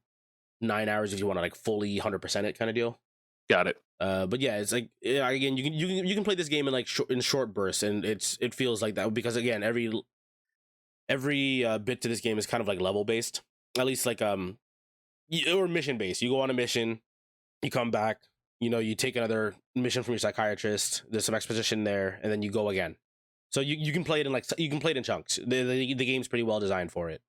hours if you want to like fully 100% it kind of deal. Got it. But yeah, it's like, yeah, again, you can play this game in like short bursts, and it feels like that because again, every bit to this game is kind of like level based, at least like or mission based. You go on a mission, you come back, you take another mission from your psychiatrist. There's some exposition there, and then you go again. So you can play it in like you can play it in chunks. The game's pretty well designed for it.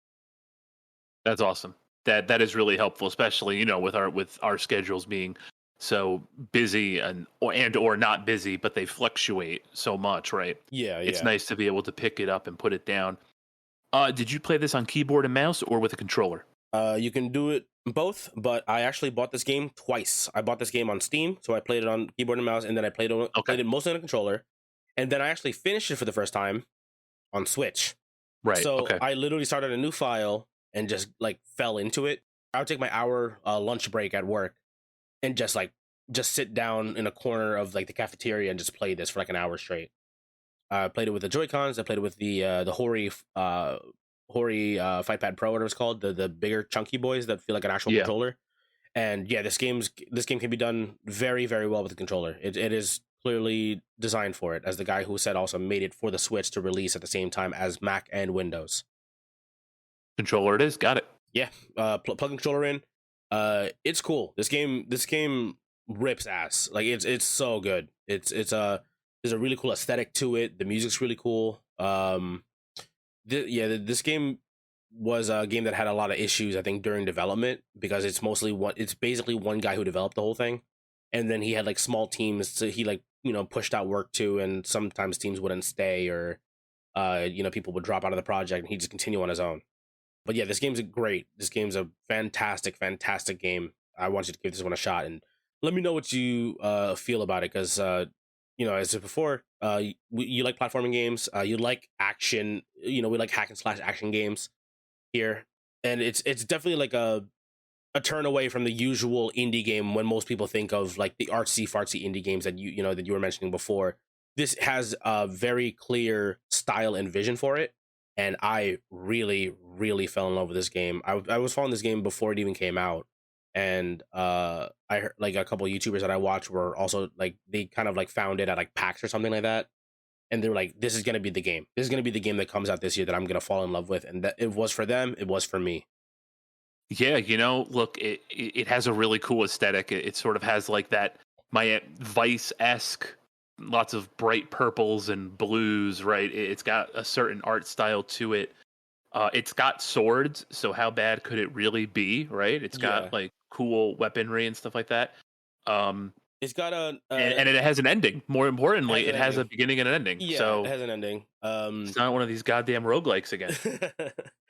That's awesome. That is really helpful, especially with our schedules being so busy or not busy, but they fluctuate so much, right? Yeah, It's nice to be able to pick it up and put it down. Did you play this on keyboard and mouse or with a controller? You can do it both, but I actually bought this game twice. I bought this game on Steam, so I played it on keyboard and mouse, and then I played it mostly on a controller, and then I actually finished it for the first time on Switch. Right. So okay. I literally started a new file and just like fell into it. I would take my hour lunch break at work and just sit down in a corner of like the cafeteria and just play this for like an hour straight. I played it with the Joy-Cons. I played it with the Hori Fight Pad Pro, whatever it's called, the bigger chunky boys that feel like an actual controller. And yeah, this game can be done very, very well with the controller. It is clearly designed for it, as the guy who said also made it for the Switch to release at the same time as Mac and Windows. Controller it is. Got it. Yeah, plug the controller in. It's cool. This game rips ass. Like it's so good. There's a really cool aesthetic to it. The music's really cool. This game was a game that had a lot of issues, I think, during development, because it's basically one guy who developed the whole thing, and then he had like small teams, so he like pushed out work too, and sometimes teams wouldn't stay, or people would drop out of the project, and he'd just continue on his own. But yeah, this game's great. This game's a fantastic game. I want you to give this one a shot and let me know what you feel about it, because as I said before, you like platforming games, you like action, we like hack and slash action games here, and it's definitely like a turn away from the usual indie game when most people think of like the artsy fartsy indie games that you were mentioning before. This has a very clear style and vision for it, and I really, really fell in love with this game. I was following this game before it even came out, and I heard like a couple of YouTubers that I watched were also like, they kind of like found it at like PAX or something like that, and they were like, this is gonna be the game. This is gonna be the game that comes out this year that I'm gonna fall in love with, and that it was for them. It was for me. Yeah, look, it has a really cool aesthetic. It sort of has like that my Vice-esque, lots of bright purples and blues, right? It's got a certain art style to it. It's got swords, so how bad could it really be, right? It's got like cool weaponry and stuff like that. It's got and it has an ending. More importantly, it has a beginning and an ending. Yeah, so it has an ending. It's not one of these goddamn roguelikes again.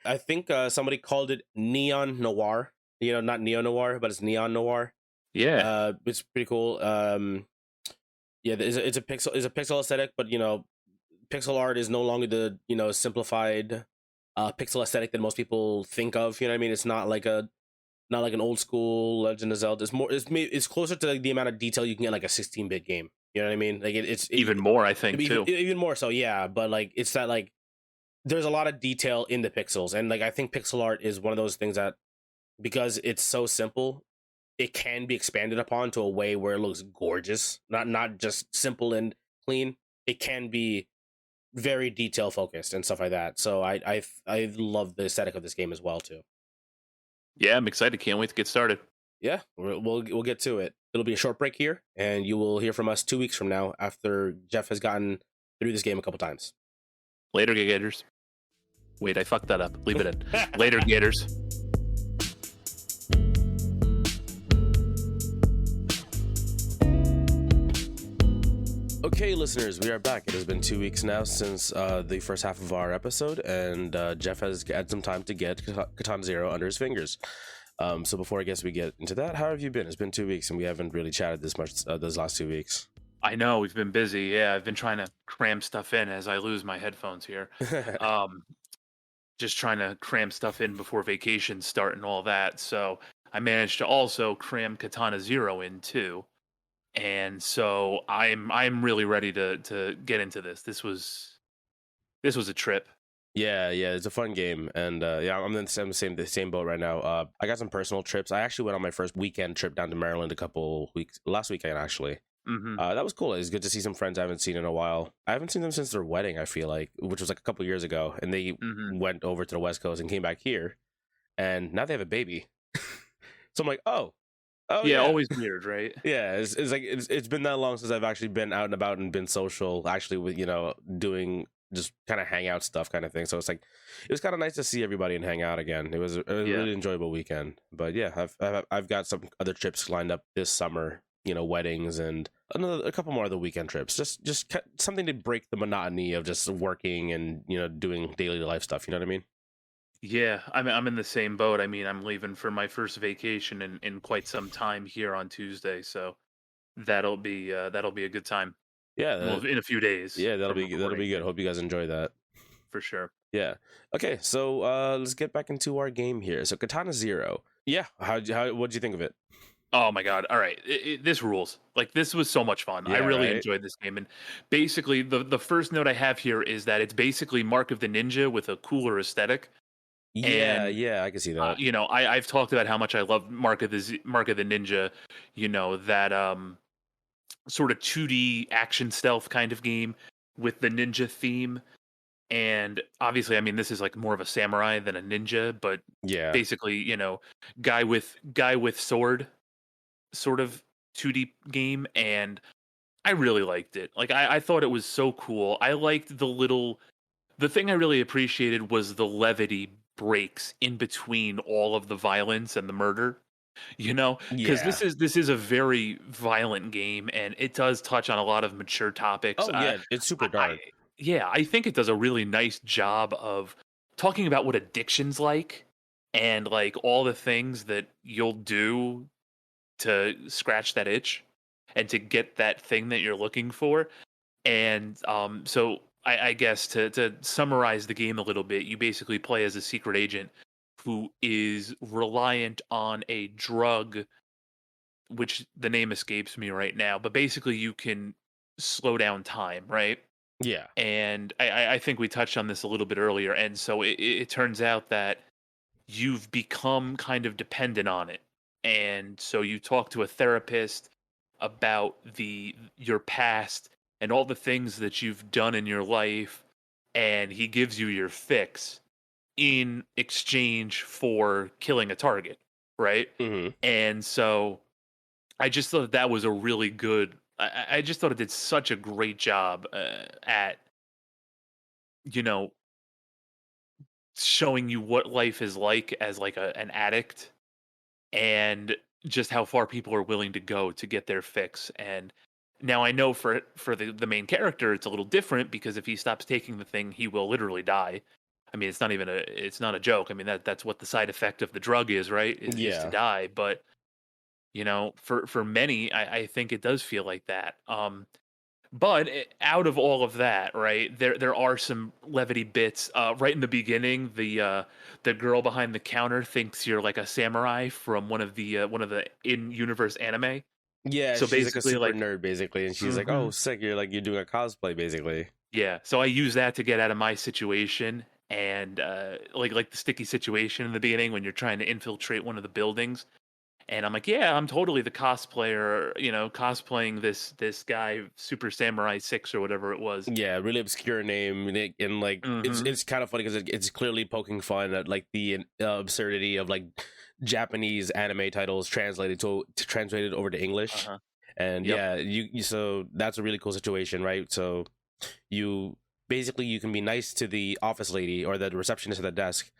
I think somebody called it Neon Noir. Not Neo Noir, but it's Neon Noir. Yeah. It's pretty cool. It's a pixel aesthetic, but pixel art is no longer the simplified pixel aesthetic that most people think of. You know what I mean? It's not like an old school Legend of Zelda. It's closer to like the amount of detail you can get like a 16-bit game. You know what I mean? Like it's even more, I think, too. Even more so, yeah. But like it's that like there's a lot of detail in the pixels, and like I think pixel art is one of those things that, because it's so simple, it can be expanded upon to a way where it looks gorgeous. Not just simple and clean. It can be very detail focused and stuff like that. So I love the aesthetic of this game as well too. Yeah, I'm excited. Can't wait to get started. Yeah, we'll get to it. It'll be a short break here, and you will hear from us 2 weeks from now after Jeff has gotten through this game a couple times. Later, Gators. Wait, I fucked that up. Leave it in. Later, Gators. Okay, listeners, we are back. It has been 2 weeks now since the first half of our episode, and Jeff has had some time to get Katana Zero under his fingers. So before I guess we get into that, how have you been? It's been 2 weeks, and we haven't really chatted this much those last 2 weeks. I know we've been busy. Yeah, I've been trying to cram stuff in as I lose my headphones here. Um, just trying to cram stuff in before vacations start and all that. So I managed to also cram Katana Zero in too. And so I'm really ready to get into this. This was a trip. Yeah, it's a fun game, and yeah, I'm in the same boat right now. I got some personal trips. I actually went on my first weekend trip down to Maryland a couple weeks last weekend actually. Hmm. That was cool. It was good to see some friends I haven't seen in a while. I haven't seen them since their wedding, I feel like, which was like a couple years ago, and they Hmm. went over to the West Coast and came back here, and now they have a baby. So I'm like, oh Yeah, yeah, always weird, right? yeah. It's like it's been that long since I've actually been out and about and been social, actually with doing just kind of hangout stuff kind of thing. So it's like it was kind of nice to see everybody and hang out again. It was a Yeah. really enjoyable weekend. But yeah, I've got some other trips lined up this summer. Weddings and a couple more of the weekend trips. Just something to break the monotony of just working and doing daily life stuff. You know what I mean? Yeah, I'm in the same boat. I mean, I'm leaving for my first vacation in quite some time here on Tuesday, so that'll be a good time. Yeah, Well, in a few days yeah, that'll from be recording good. here, Hope you guys enjoy that. for sure. Yeah. Okay, so let's get back into our game here. So Katana Zero. Yeah. How what'd you think of it? Oh my god! All right, this rules. Like this was so much fun. I Yeah. really Right. enjoyed this game, and basically the first note I have here is that it's basically Mark of the Ninja with a cooler aesthetic. Yeah. And Yeah. I can see that. I've talked about how much I love Mark of the Ninja. That sort of 2D action stealth kind of game with the ninja theme. And obviously, I mean, this is like more of a samurai than a ninja, but Yeah. basically, guy with sword sort of 2D game, and I really liked it. Like I thought it was so cool. I liked the thing I really appreciated was the levity breaks in between all of the violence and the murder. Because Yeah. this is a very violent game, and it does touch on a lot of mature topics. Oh yeah. It's super I dark. Yeah, I think it does a really nice job of talking about what addiction's like, and like all the things that you'll do to scratch that itch and to get that thing that you're looking for. And so I guess to summarize the game a little bit, you basically play as a secret agent who is reliant on a drug, which the name escapes me right now, but basically you can slow down time, right? Yeah. And I think we touched on this a little bit earlier. And so it turns out that you've become kind of dependent on it. And so you talk to a therapist about your past and all the things that you've done in your life, and he gives you your fix in exchange for killing a target, right? Mm-hmm. And so I just thought that was a really good. I just thought it did such a great job at you know showing you what life is like as like an addict, and just how far people are willing to go to get their fix. And now I know for the main character it's a little different, because if he stops taking the thing, he will literally die. I mean, it's not a joke. I mean, that's what the side effect of the drug is, right? Is to Yeah. die. But for many, I think it does feel like that. But out of all of that, right, there are some levity bits. Right in the beginning, the girl behind the counter thinks you're like a samurai from one of the in universe anime. Yeah. So She's like a basically, super like, nerd, basically, and she's like, "Oh, hmm sick! You're doing a cosplay, basically." yeah. So I use that to get out of my situation, and like the sticky situation in the beginning when you're trying to infiltrate one of the buildings. And I'm like, yeah, I'm totally the cosplayer, cosplaying this guy, Super Samurai 6 or whatever it was. Yeah, really obscure name, and like Hmm. it's kind of funny because it's clearly poking fun at like the absurdity of like Japanese anime titles translated over to English, Uh-huh. and Yep. yeah, so that's a really cool situation, right? So you basically you can be nice to the office lady or the receptionist at the desk,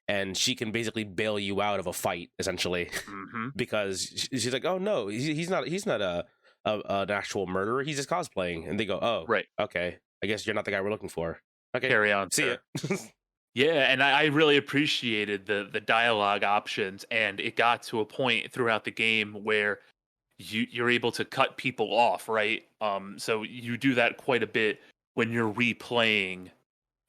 and she can basically bail you out of a fight essentially Hmm. because she's like, oh no, he's not an actual murderer. He's just cosplaying, and they go, "Oh, Right. okay. I guess you're not the guy we're looking for." Okay, Carry on, see ya. sir. Yeah, and I really appreciated the dialogue options, and it got to a point throughout the game where you're able to cut people off, right? So you do that quite a bit when you're replaying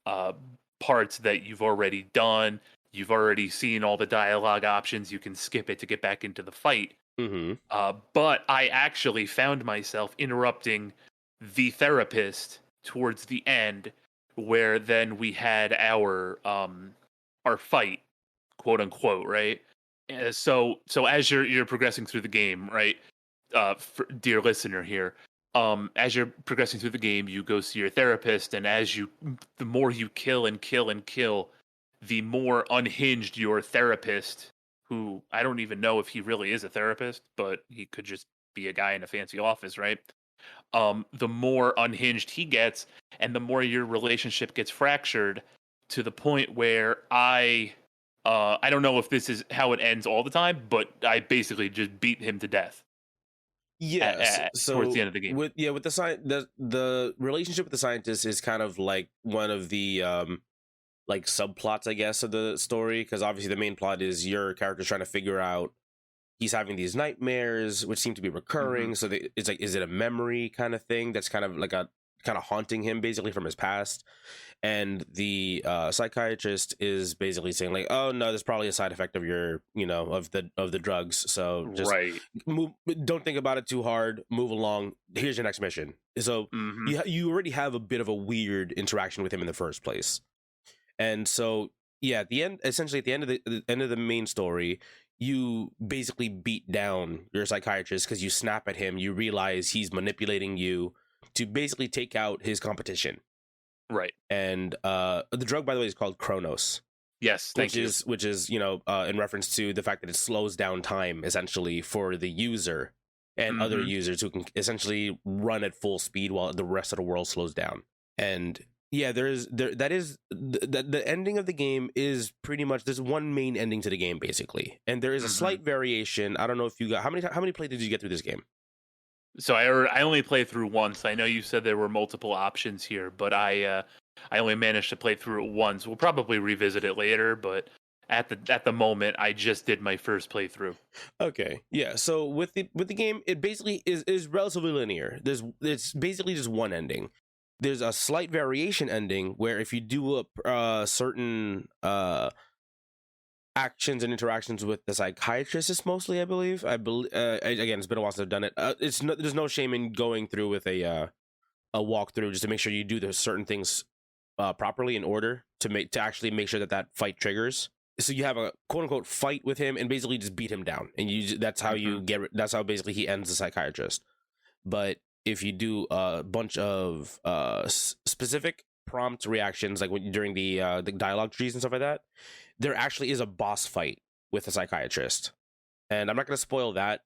uh, parts that you've already done. You've already seen all the dialogue options. You can skip it to get back into the fight. Mm-hmm. But I actually found myself interrupting the therapist towards the end, where then we had our fight, quote unquote, right? So as you're progressing through the game, right, dear listener here, as you're progressing through the game, you go see your therapist, and the more you kill and kill and kill, the more unhinged your therapist, who I don't even know if he really is a therapist, but he could just be a guy in a fancy office, right? The more unhinged he gets, and the more your relationship gets fractured to the point where I don't know if this is how it ends all the time, but I basically just beat him to death Yes. towards the So end of the game. with the relationship with the scientist is kind of like one of the like subplots, I guess, of the story, because obviously the main plot is your character's trying to figure out he's having these nightmares which seem to be Hmm. recurring. So it's like, is it a memory kind of thing that's kind of like a kind of haunting him basically from his past? And the psychiatrist is basically saying like, oh no, there's probably a side effect of your, of the drugs, so just Right. move, don't think about it too hard, move along, here's your next mission. So Hmm. you already have a bit of a weird interaction with him in the first place. And so yeah, at the end, essentially at the end of the main story, you basically beat down your psychiatrist because you snap at him, you realize he's manipulating you to basically take out his competition. Right. And the drug, by the way, is called Chronos, Yes. which Thank you. is in reference to the fact that it slows down time essentially for the user and other Hmm. users who can essentially run at full speed while the rest of the world slows down. And yeah, the ending of the game is pretty much, there's one main ending to the game basically, and there is a Hmm. slight variation. I don't know if you got, how many play did you get through this game? So I only played through once. I know you said there were multiple options here, but I only managed to play through it once. We'll probably revisit it later, but at the moment, I just did my first playthrough. Okay, yeah. So with the game, it basically is relatively linear. It's basically just one ending. There's a slight variation ending where if you do a certain actions and interactions with the psychiatrist, is mostly, I believe. Again, it's been a while since I've done it. There's no shame in going through with a walkthrough just to make sure you do the certain things properly in order to actually make sure that that fight triggers. So you have a quote unquote fight with him and basically just beat him down, and that's how Hmm. you that's how basically he ends the psychiatrist. But if you do a bunch of specific prompt reactions, like during the dialogue trees and stuff like that, there actually is a boss fight with a psychiatrist. And I'm not going to spoil that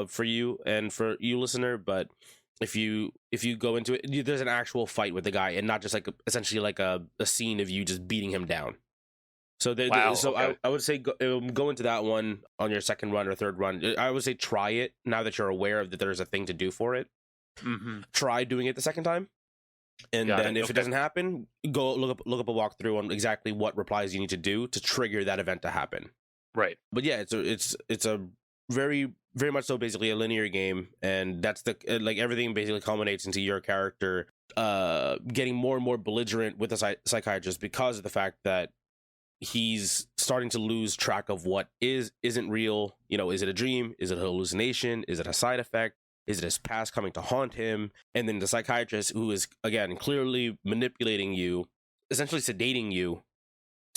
for you and for you listener, but if you go into it, there's an actual fight with the guy and not just like essentially like a scene of you just beating him down. So Wow. so Okay. I would say go into that one on your second run or third run. I would say try it now that you're aware of that there's a thing to do for it. Hmm. Try doing it the second time, and Got then it. if it Okay. doesn't happen, go look up a walkthrough on exactly what replies you need to do to trigger that event to happen. Right. But yeah, it's a very very much so basically a linear game, and that's the like everything basically culminates into your character getting more and more belligerent with the psychiatrist because of the fact that he's starting to lose track of what isn't real. Is it a dream, is it a hallucination, is it a side effect, is it his past coming to haunt him? And then the psychiatrist, who is again clearly manipulating you, essentially sedating you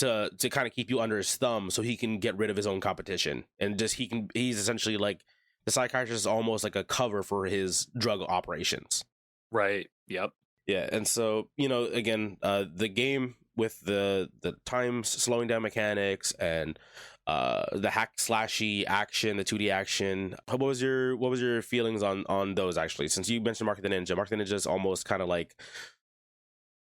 to kind of keep you under his thumb so he can get rid of his own competition. And just he's essentially like, the psychiatrist is almost like a cover for his drug operations. Right. Yep. Yeah, and so again, the game with the time slowing down mechanics and the hack slashy action, the 2D action. What was your feelings on those actually? Since you mentioned Mark the Ninja, Mark the Ninja is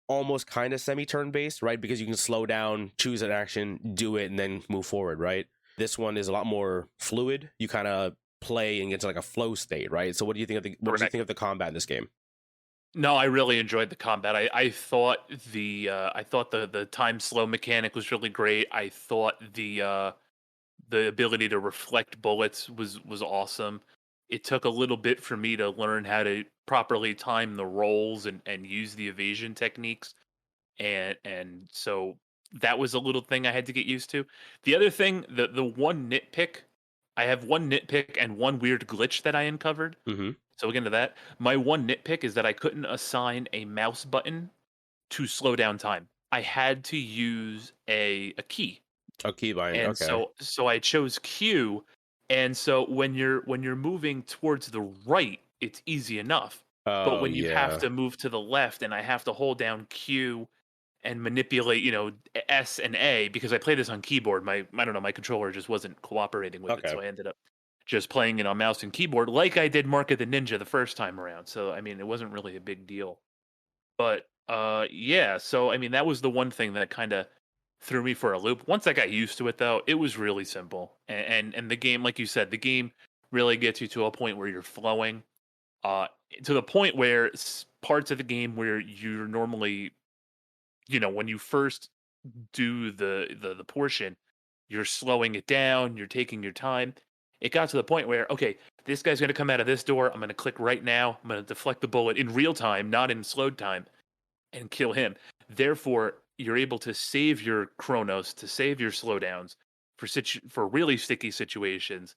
almost kind of semi turn based, right? Because you can slow down, choose an action, do it, and then move forward, right? This one is a lot more fluid. You kind of play and get to like a flow state, right? So what do you think of what do you Correct. think of the combat in this game? No, I really enjoyed the combat. I thought the time slow mechanic was really great. I thought the ability to reflect bullets was awesome. It took a little bit for me to learn how to properly time the rolls and use the evasion techniques, and so that was a little thing I had to get used to. The other thing, the one nitpick, I have one nitpick and one weird glitch that I uncovered. Mm-hmm. So we'll get into that. My one nitpick is that I couldn't assign a mouse button to slow down time. I had to use a key. Oh, keybind. And Okay. so I chose Q, and so when you're moving towards the right, it's easy enough. But Oh when you have yeah. to move to the left and I have to hold down Q and manipulate, S and A, because I play this on keyboard, I don't know, my controller just wasn't cooperating with it, Okay. so I ended up just playing it on mouse and keyboard like I did Mark of the Ninja the first time around. So I mean, it wasn't really a big deal. But yeah, so I mean that was the one thing that kind of threw me for a loop. Once I got used to it though, it was really simple. And the game, like you said, the game really gets you to a point where you're flowing. Uh to the point where parts of the game where you're normally, when you first do the portion, you're slowing it down, you're taking your time. It got to the point where, okay, this guy's going to come out of this door. I'm going to click right now. I'm going to deflect the bullet in real time, not in slowed time, and kill him. Therefore, you're able to save your chronos, to save your slowdowns for really sticky situations,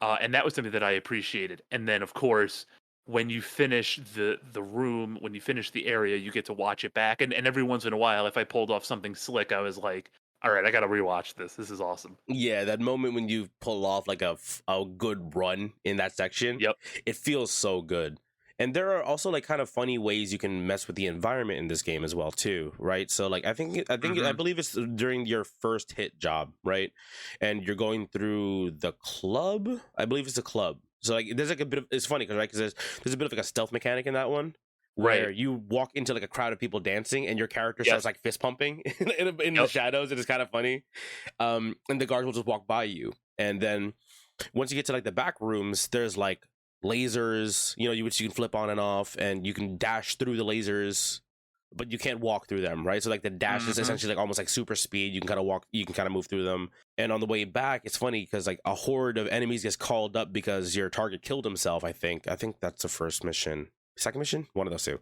and that was something that I appreciated. And then, of course, when you finish the room, when you finish the area, you get to watch it back. And every once in a while, if I pulled off something slick, I was like, "All right, I got to rewatch this. This is awesome." Yeah, that moment when you pull off like a good run in that section, Yep. it feels so good. And there are also like kind of funny ways you can mess with the environment in this game as well too, right? So like I Hmm. believe it's during your first hit job, right? And you're going through the club. I believe it's a club. So like there's like a bit of it's funny because right because there's a bit of like a stealth mechanic in that one where Right. you walk into like a crowd of people dancing and your character starts Yes. like fist pumping in the Yep. shadows. It is kind of funny, and the guards will just walk by you. And then once you get to like the back rooms, there's like lasers, which you can flip on and off, and you can dash through the lasers, but you can't walk through them, right? So like the dash is Hmm. essentially like almost like super speed. You can kind of walk, you can kind of move through them. And on the way back, it's funny because like a horde of enemies gets called up because your target killed himself. I think that's the first mission, second mission, one of those two.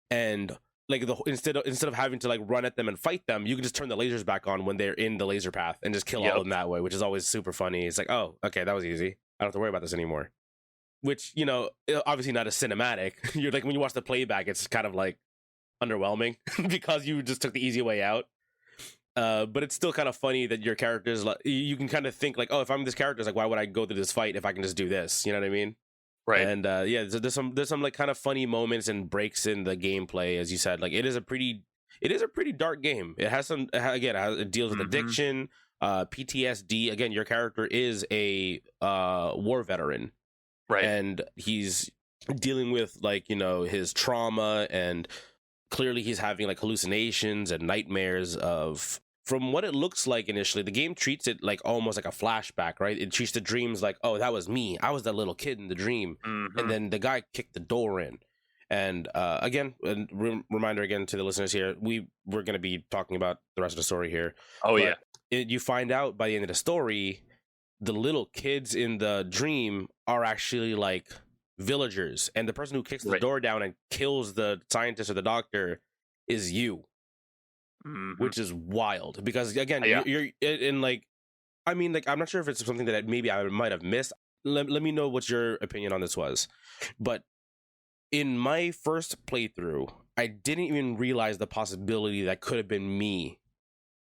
And like instead of having to like run at them and fight them, you can just turn the lasers back on when they're in the laser path and just kill all of Yep. them that way, which is always super funny. It's like, oh, okay, that was easy. I don't have to worry about this anymore. Which obviously not a cinematic. You're like when you watch the playback, it's kind of like underwhelming because you just took the easy way out. But it's still kind of funny that your characters like you can kind of think like, oh, if I'm this character, it's like why would I go through this fight if I can just do this? You know what I mean? Right. And yeah, there's some like kind of funny moments and breaks in the gameplay, as you said. Like it is a pretty dark game. It has some again, it deals with Hmm. addiction, PTSD. Again, your character is a war veteran, Right. and he's dealing with like his trauma, and clearly he's having like hallucinations and nightmares of. From what it looks like initially, the game treats it like almost like a flashback, right? It treats the dreams like, oh, that was me. I was that little kid in the dream. And Hmm. then the guy kicked the door in. And again, a reminder again to the listeners here, we're going to be talking about the rest of the story here. Oh But yeah. you find out by the end of the story, the little kids in the dream are actually like villagers. And the person who kicks the Right. door down and kills the scientist or the doctor is you, Hmm. which is wild because again Yeah. you're in like I mean like I'm not sure if it's something that maybe I might have missed. Let me know what your opinion on this was, but in my first playthrough I didn't even realize the possibility that could have been me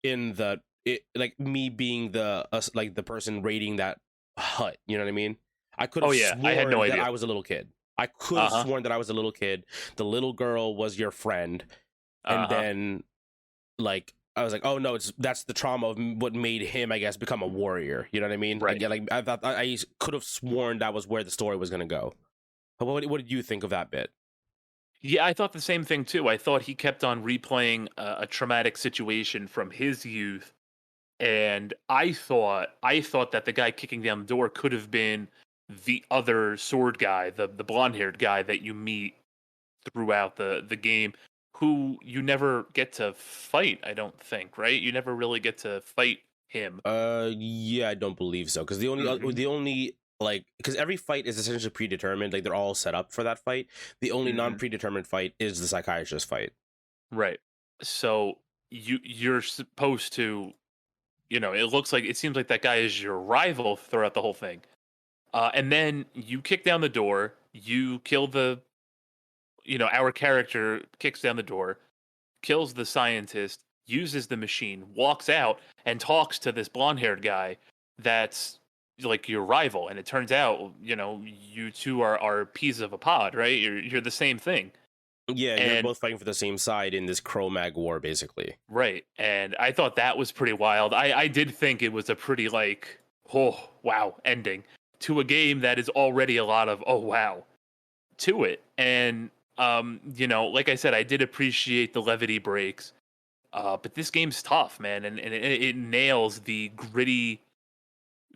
in like me being like the person raiding that hut, you know what I mean? I could Oh have yeah. I had no sworn that idea. I was a little kid. I could Uh have huh. sworn that I was a little kid. The little girl was your friend, Uh and huh. then like I was like, oh no, that's the trauma of what made him, I guess, become a warrior. You know what I mean? Right. Again, like I thought I could have sworn that was where the story was gonna go. What did you think of that bit? Yeah, I thought the same thing too. I thought he kept on replaying a traumatic situation from his youth, and I thought that the guy kicking down the door could have been the other sword guy, the blonde haired guy that you meet throughout the game, who you never get to fight. I don't think, right? You never really get to fight him. Yeah, I don't believe so. Because Hmm. the only like because every fight is essentially predetermined. Like they're all set up for that fight. The only Hmm. non-predetermined fight is the psychiatrist fight. Right. So you're supposed to, it seems like that guy is your rival throughout the whole thing. And then you kick down the door, you kill our character kicks down the door, kills the scientist, uses the machine, walks out, and talks to this blonde haired guy that's like your rival. And it turns out, you two are peas of a pod, right? You're the same thing. Yeah, you're And both fighting for the same side in this Cro-Mag war, basically. right. And I thought that was pretty wild. I did think it was a pretty like, oh wow, ending to a game that is already a lot of oh wow to it. And like I said, I did appreciate the levity breaks. But this game's tough, man, and it nails the gritty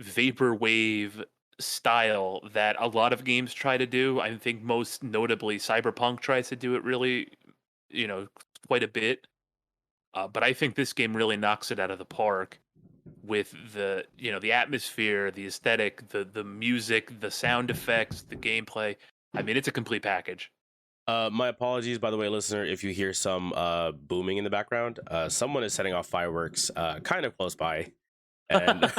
vaporwave style that a lot of games try to do. I think most notably Cyberpunk tries to do it really, you know, quite a bit. But I think this game really knocks it out of the park with the atmosphere, the aesthetic, the music, the sound effects, the gameplay. I mean, it's a complete package. My apologies, by the way, listener, if you hear some booming in the background. Someone is setting off fireworks kind of close by, and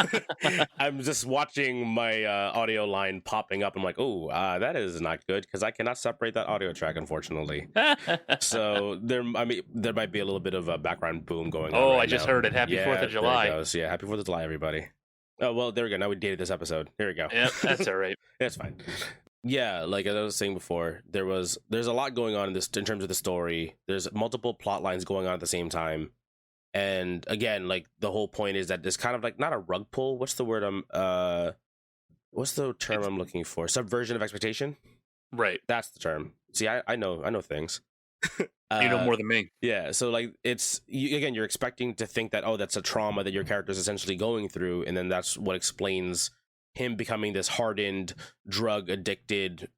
I'm just watching my audio line popping up. I'm like, oh, that is not good because I cannot separate that audio track, unfortunately. So there might be a little bit of a background boom going on Oh, I right just now. heard it. Happy Fourth Yeah, of there it July. goes. Yeah, happy 4th of July, everybody. Oh well, there we go. Now we dated this episode. Here we go. Yep, that's all right. That's fine. Yeah, like as I was saying before, there's a lot going on in this in terms of the story. There's multiple plot lines going on at the same time. And again, like the whole point is that there's kind of like not a rug pull. What's the term It's I'm looking for? Subversion of expectation? right. That's the term. See, I know things. You know uh more than me. yeah, so like again, you're expecting to think that, oh, that's a trauma that your character is essentially going through, and then that's what explains him becoming this hardened, drug addicted,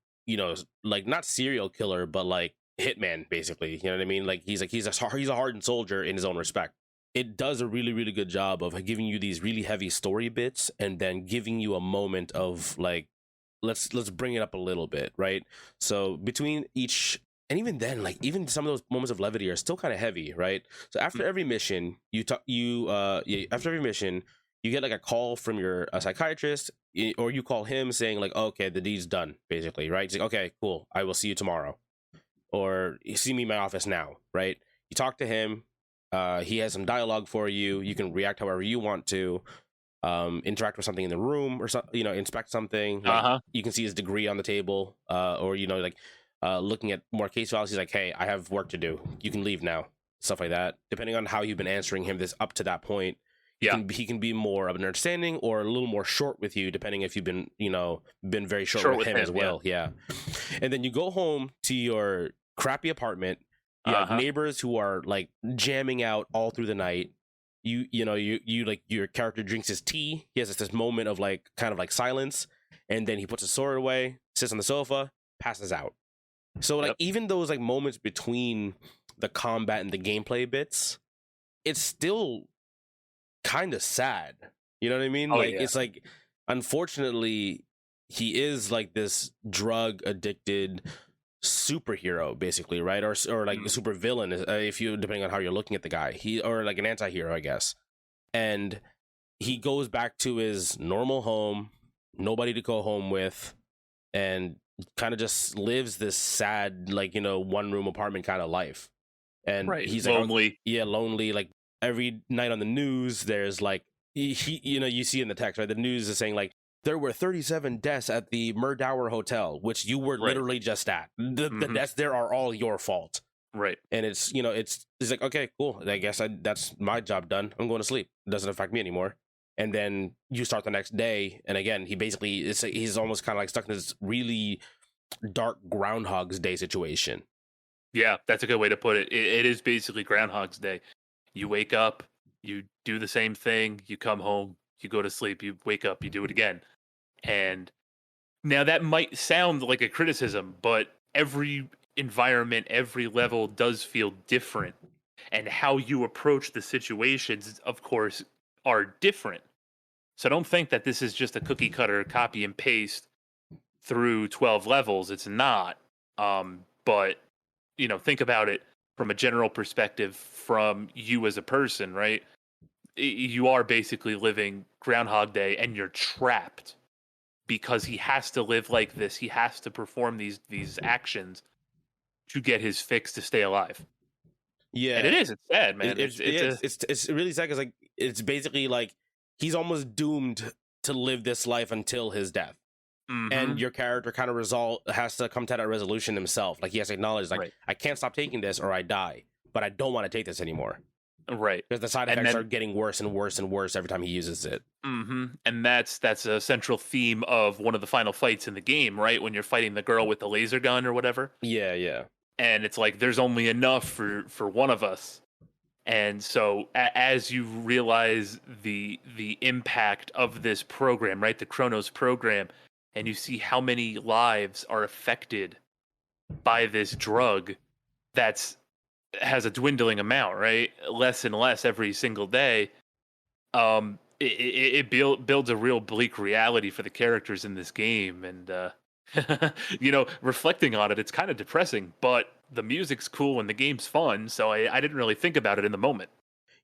like not serial killer, but like hitman, basically. You know what I mean? Like he's a hardened soldier in his own respect. It does a really, really good job of giving you these really heavy story bits and then giving you a moment of like, let's bring it up a little bit, right? So between each, and even then, like even some of those moments of levity are still kind of heavy, right? So after every mission, after every mission, you get like a call from your psychiatrist, or you call him saying like, okay, the deed's done, basically, right? He's like, okay, cool, I will see you tomorrow, or you see me in my office now, right? You talk to him. He has some dialogue for you. You can react however you want to, interact with something in the room, or inspect something. Uh Like huh. you can see his degree on the table, or like looking at more case files. He's like, hey, I have work to do, you can leave now, stuff like that. Depending on how you've been answering him this up to that point, Yeah. he can be more of an understanding or a little more short with you, depending if you've been very short Short with with him as him. Yeah. well. Yeah. And then you go home to your crappy apartment. You Uh have huh. neighbors who are like jamming out all through the night. You like, your character drinks his tea. He has this moment of like kind of like silence, and then he puts his sword away, sits on the sofa, passes out. So like Yep. even those like moments between the combat and the gameplay bits, it's still kind of sad. You know what I mean? Oh Like yeah. it's like, unfortunately, he is like this drug addicted superhero, basically, right? Or like a Mm. super villain, if you, depending on how you're looking at the guy, he, or like an anti-hero, I guess. And he goes back to his normal home, nobody to go home with, and kind of just lives this sad, like, one room apartment kind of life. And Right. he's like, oh, Lonely. yeah, lonely. Like every night on the news, there's like, you see in the text, right? The news is saying like, there were 37 deaths at the Murdower Hotel, which you were Right. literally just at. The Hmm. deaths there are all your fault. Right. And it's like, okay, cool. I guess that's my job done. I'm going to sleep. It doesn't affect me anymore. And then you start the next day, and again, he's almost kind of like stuck in this really dark Groundhog's Day situation. Yeah, that's a good way to put it. It is basically Groundhog's Day. You wake up, you do the same thing, you come home, you go to sleep, you wake up, you do it again. And Now that might sound like a criticism, but every environment, every level does feel different, and how you approach the situations, of course, are different. So don't think that this is just a cookie cutter copy and paste through 12 levels. It's not. But think about it from a general perspective from you as a person, right? You are basically living Groundhog Day and you're trapped because he has to live like this. He has to perform these actions to get his fix to stay alive. And Yeah, it's sad, man. yeah, It's a it's really sad because like it's basically like he's almost doomed to live this life until his death. And mhm, your character kind of has to come to that resolution himself. Like he has to acknowledge, like, right. I can't stop taking this or I die, but I don't want to take this anymore Right. because the side And effects are then getting worse and worse and worse every time he uses it. and that's a central theme of one of the final fights in the game, right? When you're fighting the girl with the laser gun or whatever. Yeah, yeah, And it's like there's only enough for one of us. And so as you realize the impact of this program, right? The Chronos program, and you see how many lives are affected by this drug that's has a dwindling amount, right? Less and less every single day. Builds a real bleak reality for the characters in this game, and reflecting on it, it's kind of depressing. But the music's cool and the game's fun, so I didn't really think about it in the moment.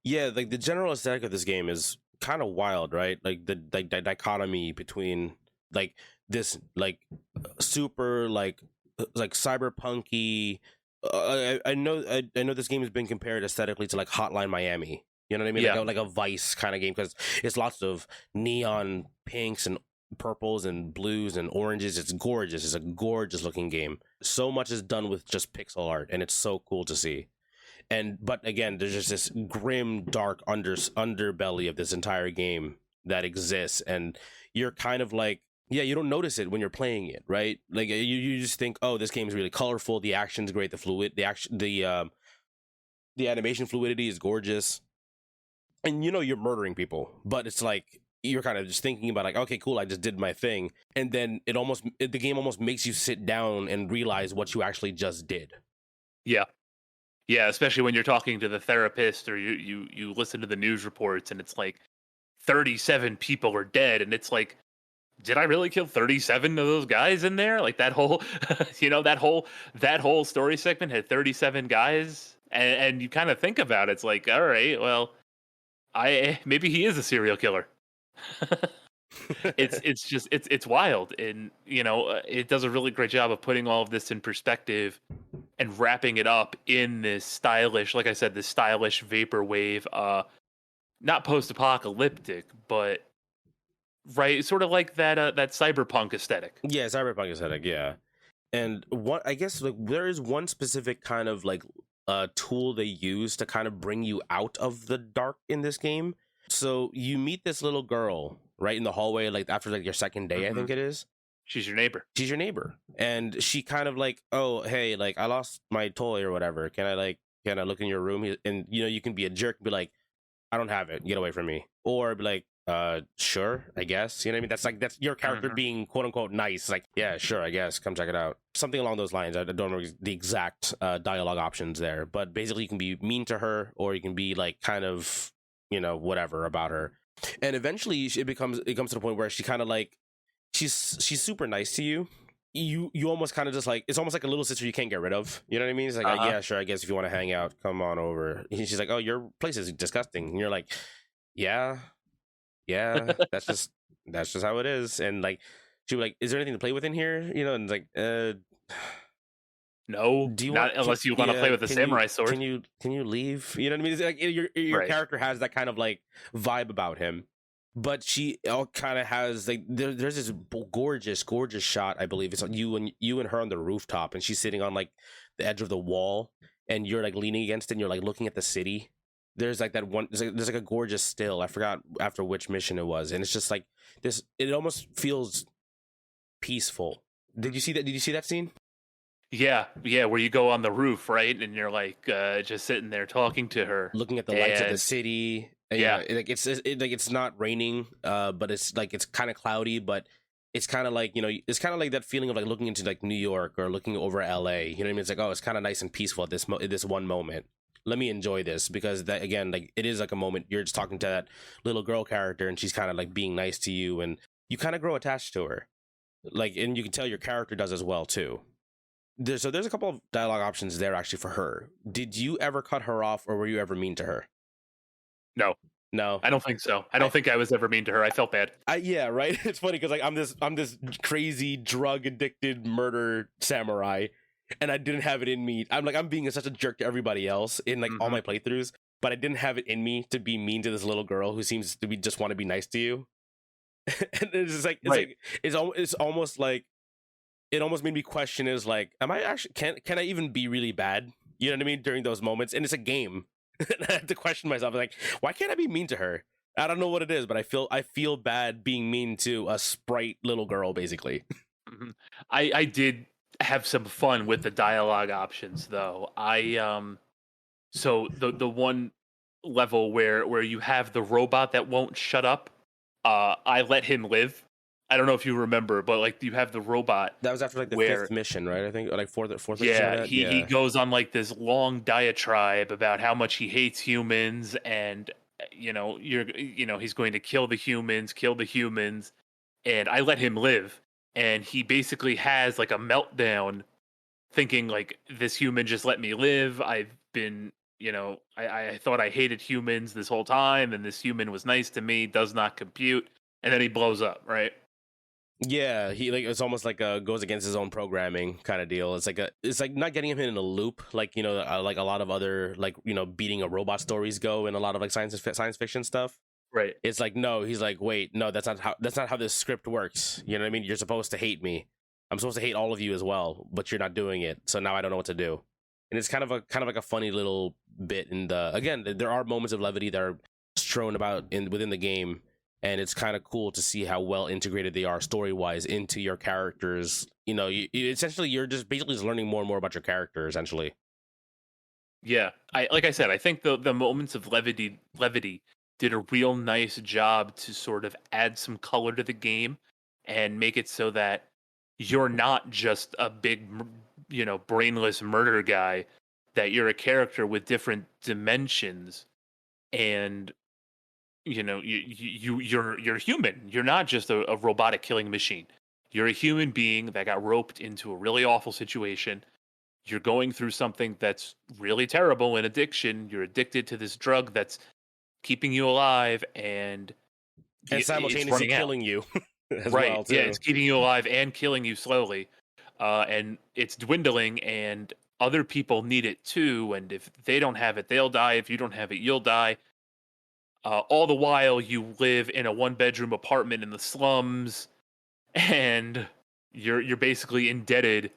yeah. Like the general aesthetic of this game is kind of wild, right? Like the dichotomy between like this like super like cyberpunky. I know this game has been compared aesthetically to like Hotline Miami. You know what I mean? Yeah, Like a Vice kind of game because it's lots of neon pinks and purples and blues and oranges. It's gorgeous. It's a gorgeous looking game. So much is done with just pixel art, and it's so cool to see. And but again, there's just this grim, dark underbelly of this entire game that exists, and you're kind of like, yeah, you don't notice it when you're playing it, right? Like you just think, oh, this game is really colorful, the action's great, the animation fluidity is gorgeous, and you're murdering people, but it's like you're kind of just thinking about like, okay, cool, I just did my thing, and then the game almost makes you sit down and realize what you actually just did. yeah, yeah. Especially when you're talking to the therapist or you listen to the news reports, and it's like 37 people are dead, and it's like, did I really kill 37 of those guys in there? Like that whole, that whole story segment had 37 guys, and you kind of think about it, it's like, all right, well, I maybe he is a serial killer. It's just it's wild, and it does a really great job of putting all of this in perspective and wrapping it up in this stylish, like I said, this stylish vaporwave, not post-apocalyptic, but right, sort of like that cyberpunk aesthetic. Yeah, cyberpunk aesthetic, yeah. And what I guess like there is one specific kind of like tool they use to kind of bring you out of the dark in this game. So you meet this little girl right in the hallway, like after like your second day, I hmm think it is. She's your neighbor. She's your neighbor, and she kind of like, oh hey, like I lost my toy or whatever. Can I look in your room? And you can be a jerk and be like, I don't have it. Get away from me. Or be like, sure, I guess. You know what I mean? That's your character hmm being quote unquote nice. Like, yeah, sure, I guess. Come check it out. Something along those lines. I don't know the exact dialogue options there, but basically you can be mean to her or you can be like kind of, whatever about her. And eventually it comes to the point where she kind of like she's super nice to you. You almost kind of just like, it's almost like a little sister you can't get rid of. You know what I mean? It's like, Uh-huh. yeah, sure, I guess if you want to hang out, come on over. And she's like, oh, your place is disgusting. And you're like, yeah, yeah, that's just how it is. And like she was like, is there anything to play with in here? And it's like, No, do you want not unless you want to play yeah, with a samurai sword. can you leave? You know what I mean? It's like your Right. character has that kind of like vibe about him. But she all kind of has like there's this gorgeous shot. I believe it's you and her on the rooftop, and she's sitting on like the edge of the wall, and you're like leaning against it, and you're like looking at the city. There's like that one. There's like a gorgeous still. I forgot after which mission it was, and it's just like this. It almost feels peaceful. Did you see that? Did you see that scene? Yeah, yeah, where you go on the roof, right? And you're like just sitting there talking to her. Looking at the lights of the And city. yeah, Like it's not raining, but it's like it's kind of cloudy, but it's kind of like, it's kind of like that feeling of like looking into like New York or looking over LA. You know what I mean? It's like, oh, it's kind of nice and peaceful at this one moment. Let me enjoy this, because that, again, like, it is like a moment you're just talking to that little girl character, and she's kind of like being nice to you, and you kind of grow attached to her. Like, and you can tell your character does as well too. There's a couple of dialogue options there actually for her. Did you ever cut her off, or were you ever mean to her? No, No. I don't think so. I don't think I was ever mean to her. I felt bad. Yeah, right. It's funny because like I'm this crazy drug addicted murder samurai, and I didn't have it in me. I'm being such a jerk to everybody else in like all my playthroughs, but I didn't have it in me to be mean to this little girl who seems to be just want to be nice to you. And it's just like Right. it's almost like it almost made me question, is like, am I actually, can I even be really bad? You know what I mean? During those moments, and it's a game. And I have to question myself, like, why can't I be mean to her? I don't know what it is, but I feel bad being mean to a sprite little girl, basically. Mhm. I did have some fun with the dialogue options though. So the one level where you have the robot that won't shut up, I let him live. I don't know if you remember, but like you have the robot That was after like the where fifth mission, right? I think, or like fourth mission of yeah, that. he Yeah, goes on like this long diatribe about how much he hates humans and he's going to kill the humans, and I let him live, and he basically has like a meltdown thinking like this human just let me live. I've been, I thought I hated humans this whole time, and this human was nice to me, does not compute, and then he blows up, right? yeah. He like, it's almost like a goes against his own programming kind of deal. It's like not getting him in a loop, like, like a lot of other, like, beating a robot stories go in a lot of like science fiction stuff. Right. It's like, no, he's like, wait, no, that's not how this script works. You know what I mean? You're supposed to hate me. I'm supposed to hate all of you as well, but you're not doing it. So now I don't know what to do. And it's kind of like a funny little bit in the, again, there are moments of levity that are strewn about within the game, and it's kind of cool to see how well integrated they are story wise into your characters. Essentially you're just basically just learning more and more about your character, essentially. Yeah, I like I said, I think the moments of levity did a real nice job to sort of add some color to the game and make it so that you're not just a big, brainless murder guy. That you're a character with different dimensions, and you're human. You're not just a robotic killing machine. You're a human being that got roped into a really awful situation. You're going through something that's really terrible, an addiction. You're addicted to this drug that's keeping you alive, and And it's simultaneously running out. killing you as Right. well Yeah, too. it's keeping you alive and killing you slowly. And it's dwindling, and other people need it too. And if they don't have it, they'll die. If you don't have it, you'll die. All the while, you live in a one-bedroom apartment in the slums, and you're basically indebted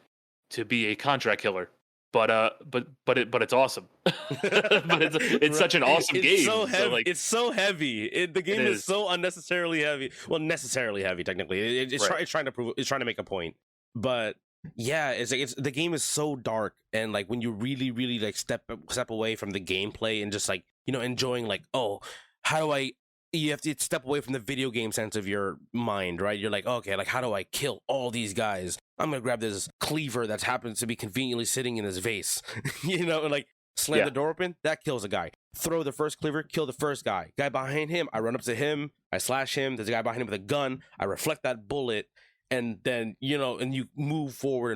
to be a contract killer. But it's awesome. But it's Right. such an awesome It's so game. So heavy. like It's so heavy. The it game is is so unnecessarily heavy. Well, necessarily heavy technically. right. It's trying to prove, it's trying to make a point. But yeah, it's like, the game is so dark, and like when you really really like step away from the gameplay and just like, enjoying, like, oh, how do I, you have to step away from the video game sense of your mind, right? You're like, okay, like, how do I kill all these guys? I'm gonna grab this cleaver that happens to be conveniently sitting in this vase, and like slam Yeah. the door open, that kills a guy. Throw the first cleaver, kill the first guy. Guy behind him, I run up to him, I slash him. There's a guy behind him with a gun. I reflect that bullet, and then, and you move forward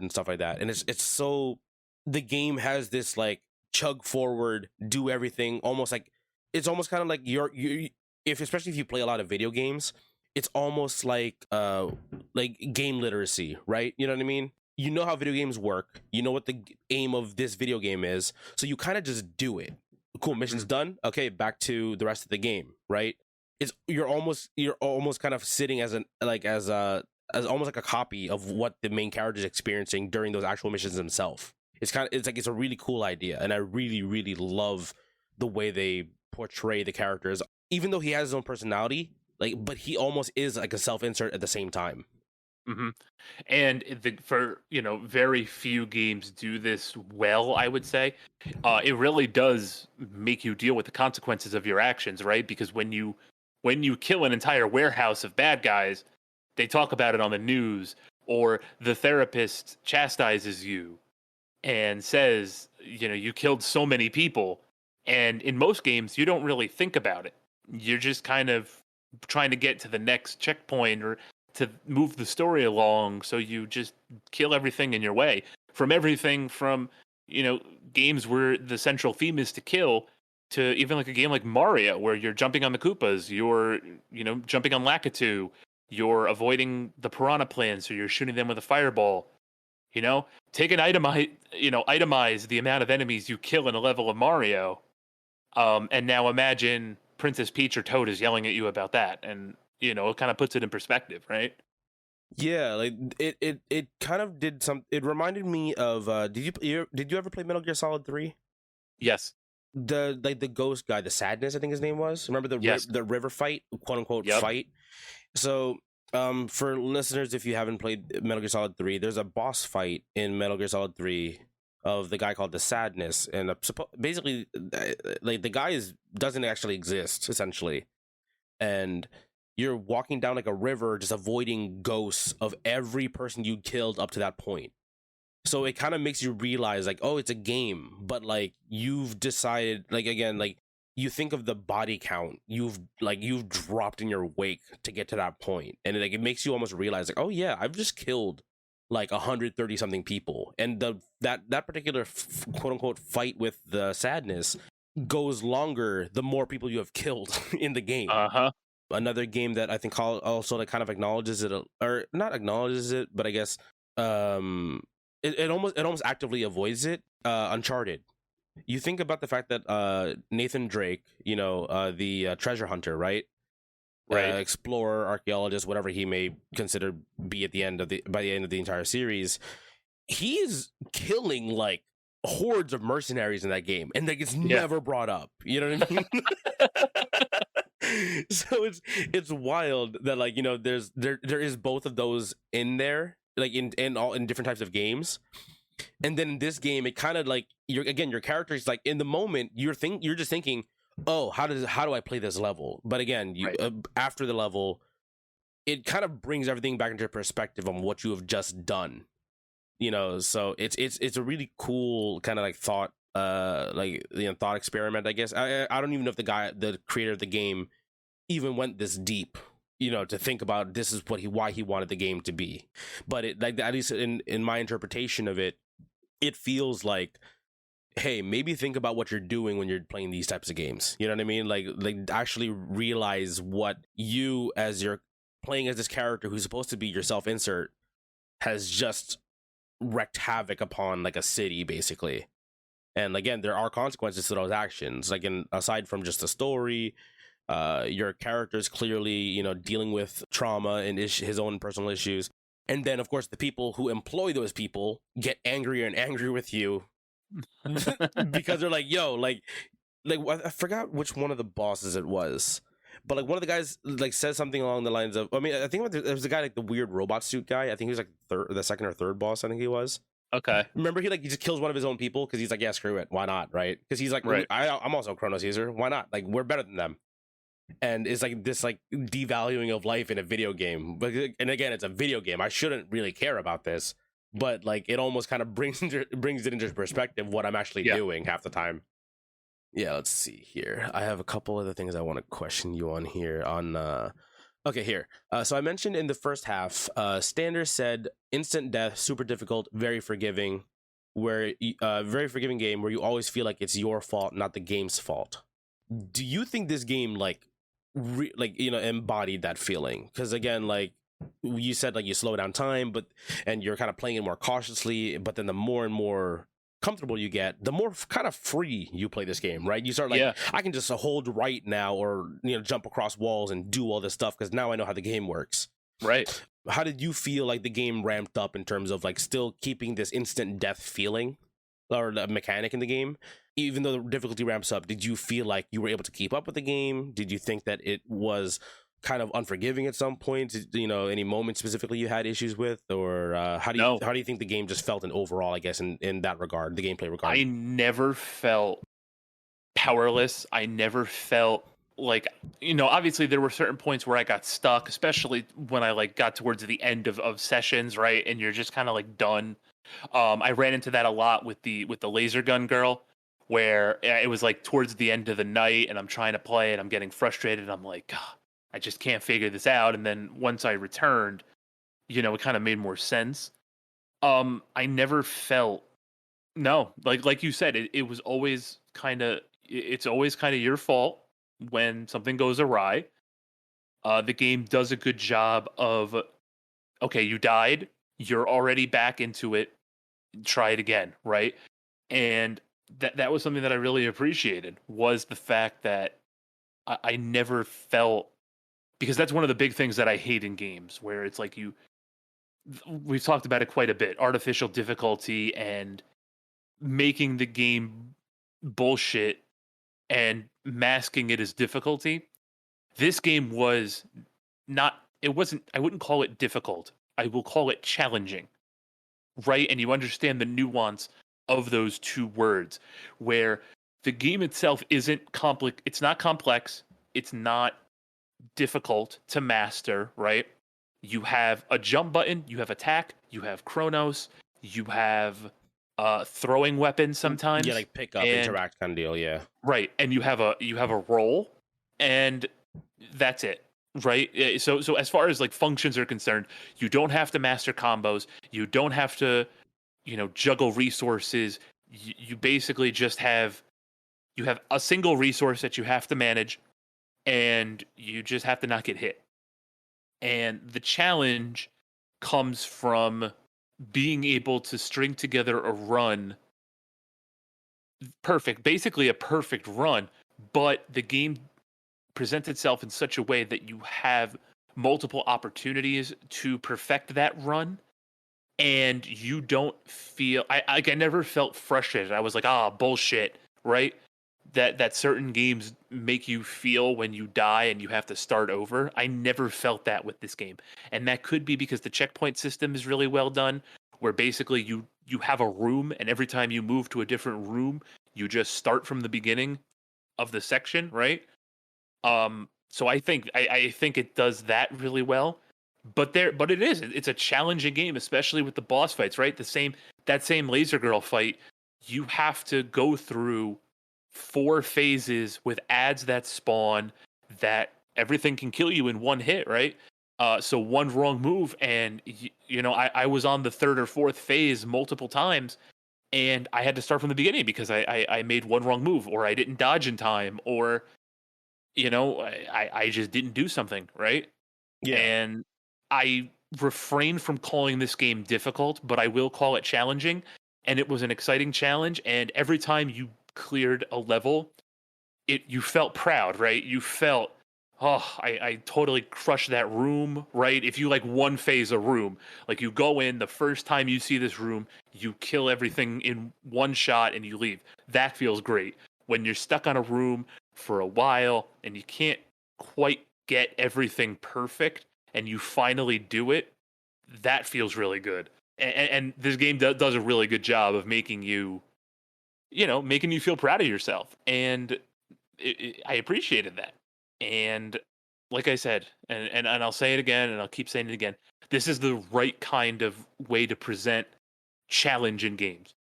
and stuff like that. And it's so, the game has this like chug forward, do everything, almost like, it's almost kind of like you if, especially if you play a lot of video games, it's almost like game literacy, right? You know what I mean? You know how video games work. You know what the aim of this video game is, so you kind of just do it. Cool, mission's Mhm. done. Okay, back to the rest of the game, right? You're almost kind of sitting as as almost like a copy of what the main character is experiencing during those actual missions themselves. It's a really cool idea, and I really really love the way they portray the characters. Even though he has his own personality, like, but he almost is like a self insert at the same time. Hmm. And for very few games do this well, I would say. It really does make you deal with the consequences of your actions, right? Because when you kill an entire warehouse of bad guys, they talk about it on the news, or the therapist chastises you and says, you killed so many people. And in most games, you don't really think about it. You're just kind of trying to get to the next checkpoint or to move the story along. So you just kill everything in your way. From everything from, games where the central theme is to kill, to even like a game like Mario, where you're jumping on the Koopas, you're, jumping on Lakitu, you're avoiding the piranha plants, or you're shooting them with a fireball. Take an itemize the amount of enemies you kill in a level of Mario, and now imagine Princess Peach or Toad is yelling at you about that, and it kind of puts it in perspective, right? Yeah, like it kind of did some. It reminded me of. Did you ever play Metal Gear Solid 3? Yes. The ghost guy, the Sadness, I think his name was. Remember Yes. the river fight, quote unquote Yep. fight. So, for listeners, if you haven't played Metal Gear Solid 3, there's a boss fight in Metal Gear Solid 3 of the guy called the Sadness, and basically, like the guy doesn't actually exist essentially, and you're walking down like a river, just avoiding ghosts of every person you killed up to that point. So it kind of makes you realize, like, oh, it's a game, but like you've decided, like again, like you think of the body count you've dropped in your wake to get to that point, and like it makes you almost realize, like, oh yeah, I've just killed like 130 something people, and that particular quote unquote fight with the Sadness goes longer the more people you have killed in the game. Another game that I think also like kind of acknowledges it, or not acknowledges it, but I guess it almost actively avoids it. Uncharted. You think about the fact that Nathan Drake, the treasure hunter, right? Right. Explorer, archaeologist, whatever he may consider be at the end of by the end of the entire series, he's killing like hordes of mercenaries in that game, and like it's never brought up. You know what I mean? So it's wild that like there is both of those in there, like in different types of games. And then in this game, it kind of like your character is like in the moment you're just thinking, oh, how do I play this level? But again, after the level, it kind of brings everything back into perspective on what you have just done. So it's a really cool kind of like thought thought experiment, I guess. I don't even know if the creator of the game even went this deep, to think about this is why he wanted the game to be. But it, like, at least in my interpretation of it, it feels like, hey, maybe think about what you're doing when you're playing these types of games. You know what I mean? Like actually realize what you, as you're playing as this character who's supposed to be your self-insert, has just wreaked havoc upon like a city, basically. And again, there are consequences to those actions. Like, aside from just the story, your character's clearly, dealing with trauma and his own personal issues. And then, of course, the people who employ those people get angrier and angrier with you because they're like, yo, like I forgot which one of the bosses it was, but like one of the guys like says something along the lines of, I mean, I think there was a guy, like the weird robot suit guy. I think he was like the second or third boss. I think he was. Okay. Remember, he just kills one of his own people because he's like, yeah, screw it, why not, right? Because he's like, right. I'm also a Chronos user. Why not? Like, we're better than them. And it's like this like devaluing of life in a video game. But and again, it's a video game. I shouldn't really care about this, but like it almost kind of brings it into perspective what I'm actually doing half the time. Yeah, let's see here. I have a couple other things I want to question you on here. Okay, here. So I mentioned in the first half, Standard said instant death, super difficult, very forgiving, very forgiving game where you always feel like it's your fault, not the game's fault. Do you think this game embodied that feeling? Because again, like you said, like you slow down time, and you're kind of playing it more cautiously, but then the more and more comfortable you get, the more kind of free you play this game, right? You start like, I can just hold right now, or jump across walls and do all this stuff because now I know how the game works. Right. How did you feel like the game ramped up in terms of like still keeping this instant death feeling or the mechanic in the game? Even though the difficulty ramps up, did you feel like you were able to keep up with the game? Did you think that it was kind of unforgiving at some point? Any moments specifically you had issues with, or how do you think the game just felt in overall, I guess, in that regard, the gameplay regard? I never felt powerless. I never felt like, obviously there were certain points where I got stuck, especially when I like got towards the end of sessions, right? And you're just kind of like done. I ran into that a lot with the laser gun girl, where it was like towards the end of the night, and I'm trying to play, and I'm getting frustrated. And I'm like, "God, I just can't figure this out." And then once I returned, it kind of made more sense. I never felt no, like you said, it was always kind of it's always kind of your fault when something goes awry. The game does a good job of okay, you died, you're already back into it, try it again, right? And that was something that I really appreciated was the fact that I never felt because that's one of the big things that I hate in games where it's like we've talked about it quite a bit, artificial difficulty and making the game bullshit and masking it as difficulty. This game was not it wasn't I wouldn't call it difficult. I will call it challenging, right? And you understand the nuance of those two words where the game itself isn't complex, it's not complex, it's not difficult to master, right? You have a jump button, you have attack, you have Chronos, you have throwing weapons Yeah, sometimes, like pick up, and interact kind of deal. Yeah. right, and you have a roll, and that's it. Right. So as far as like functions are concerned, you don't have to master combos. You don't have to, juggle resources. You basically just you have a single resource that you have to manage, and you just have to not get hit. And the challenge comes from being able to string together a run perfect, basically a perfect run, but the game presents itself in such a way that you have multiple opportunities to perfect that run and you don't feel I never felt frustrated. I was like, ah, bullshit, right? That certain games make you feel when you die and you have to start over. I never felt that with this game. And that could be because the checkpoint system is really well done, where basically you have a room and every time you move to a different room, you just start from the beginning of the section, right? So I think it does that really well. But it's a challenging game, especially with the boss fights, right? That same laser girl fight, you have to go through 4 phases with ads that spawn that everything can kill you in one hit, right? So one wrong move, and I was on the third or fourth phase multiple times, and I had to start from the beginning because I made one wrong move, or I didn't dodge in time, or I just didn't do something, right? Yeah. And I refrain from calling this game difficult, but I will call it challenging. And it was an exciting challenge. And every time you cleared a level, you felt proud, right? You felt, oh, I totally crushed that room, right? If you like one phase a room, like you go in the first time you see this room, you kill everything in one shot and you leave. That feels great. When you're stuck on a room for a while and you can't quite get everything perfect and you finally do it, that feels really good. And this game does a really good job of making you feel proud of yourself. And I appreciated that. And like I said, and I'll say it again, and I'll keep saying it again. This is the right kind of way to present challenge in games,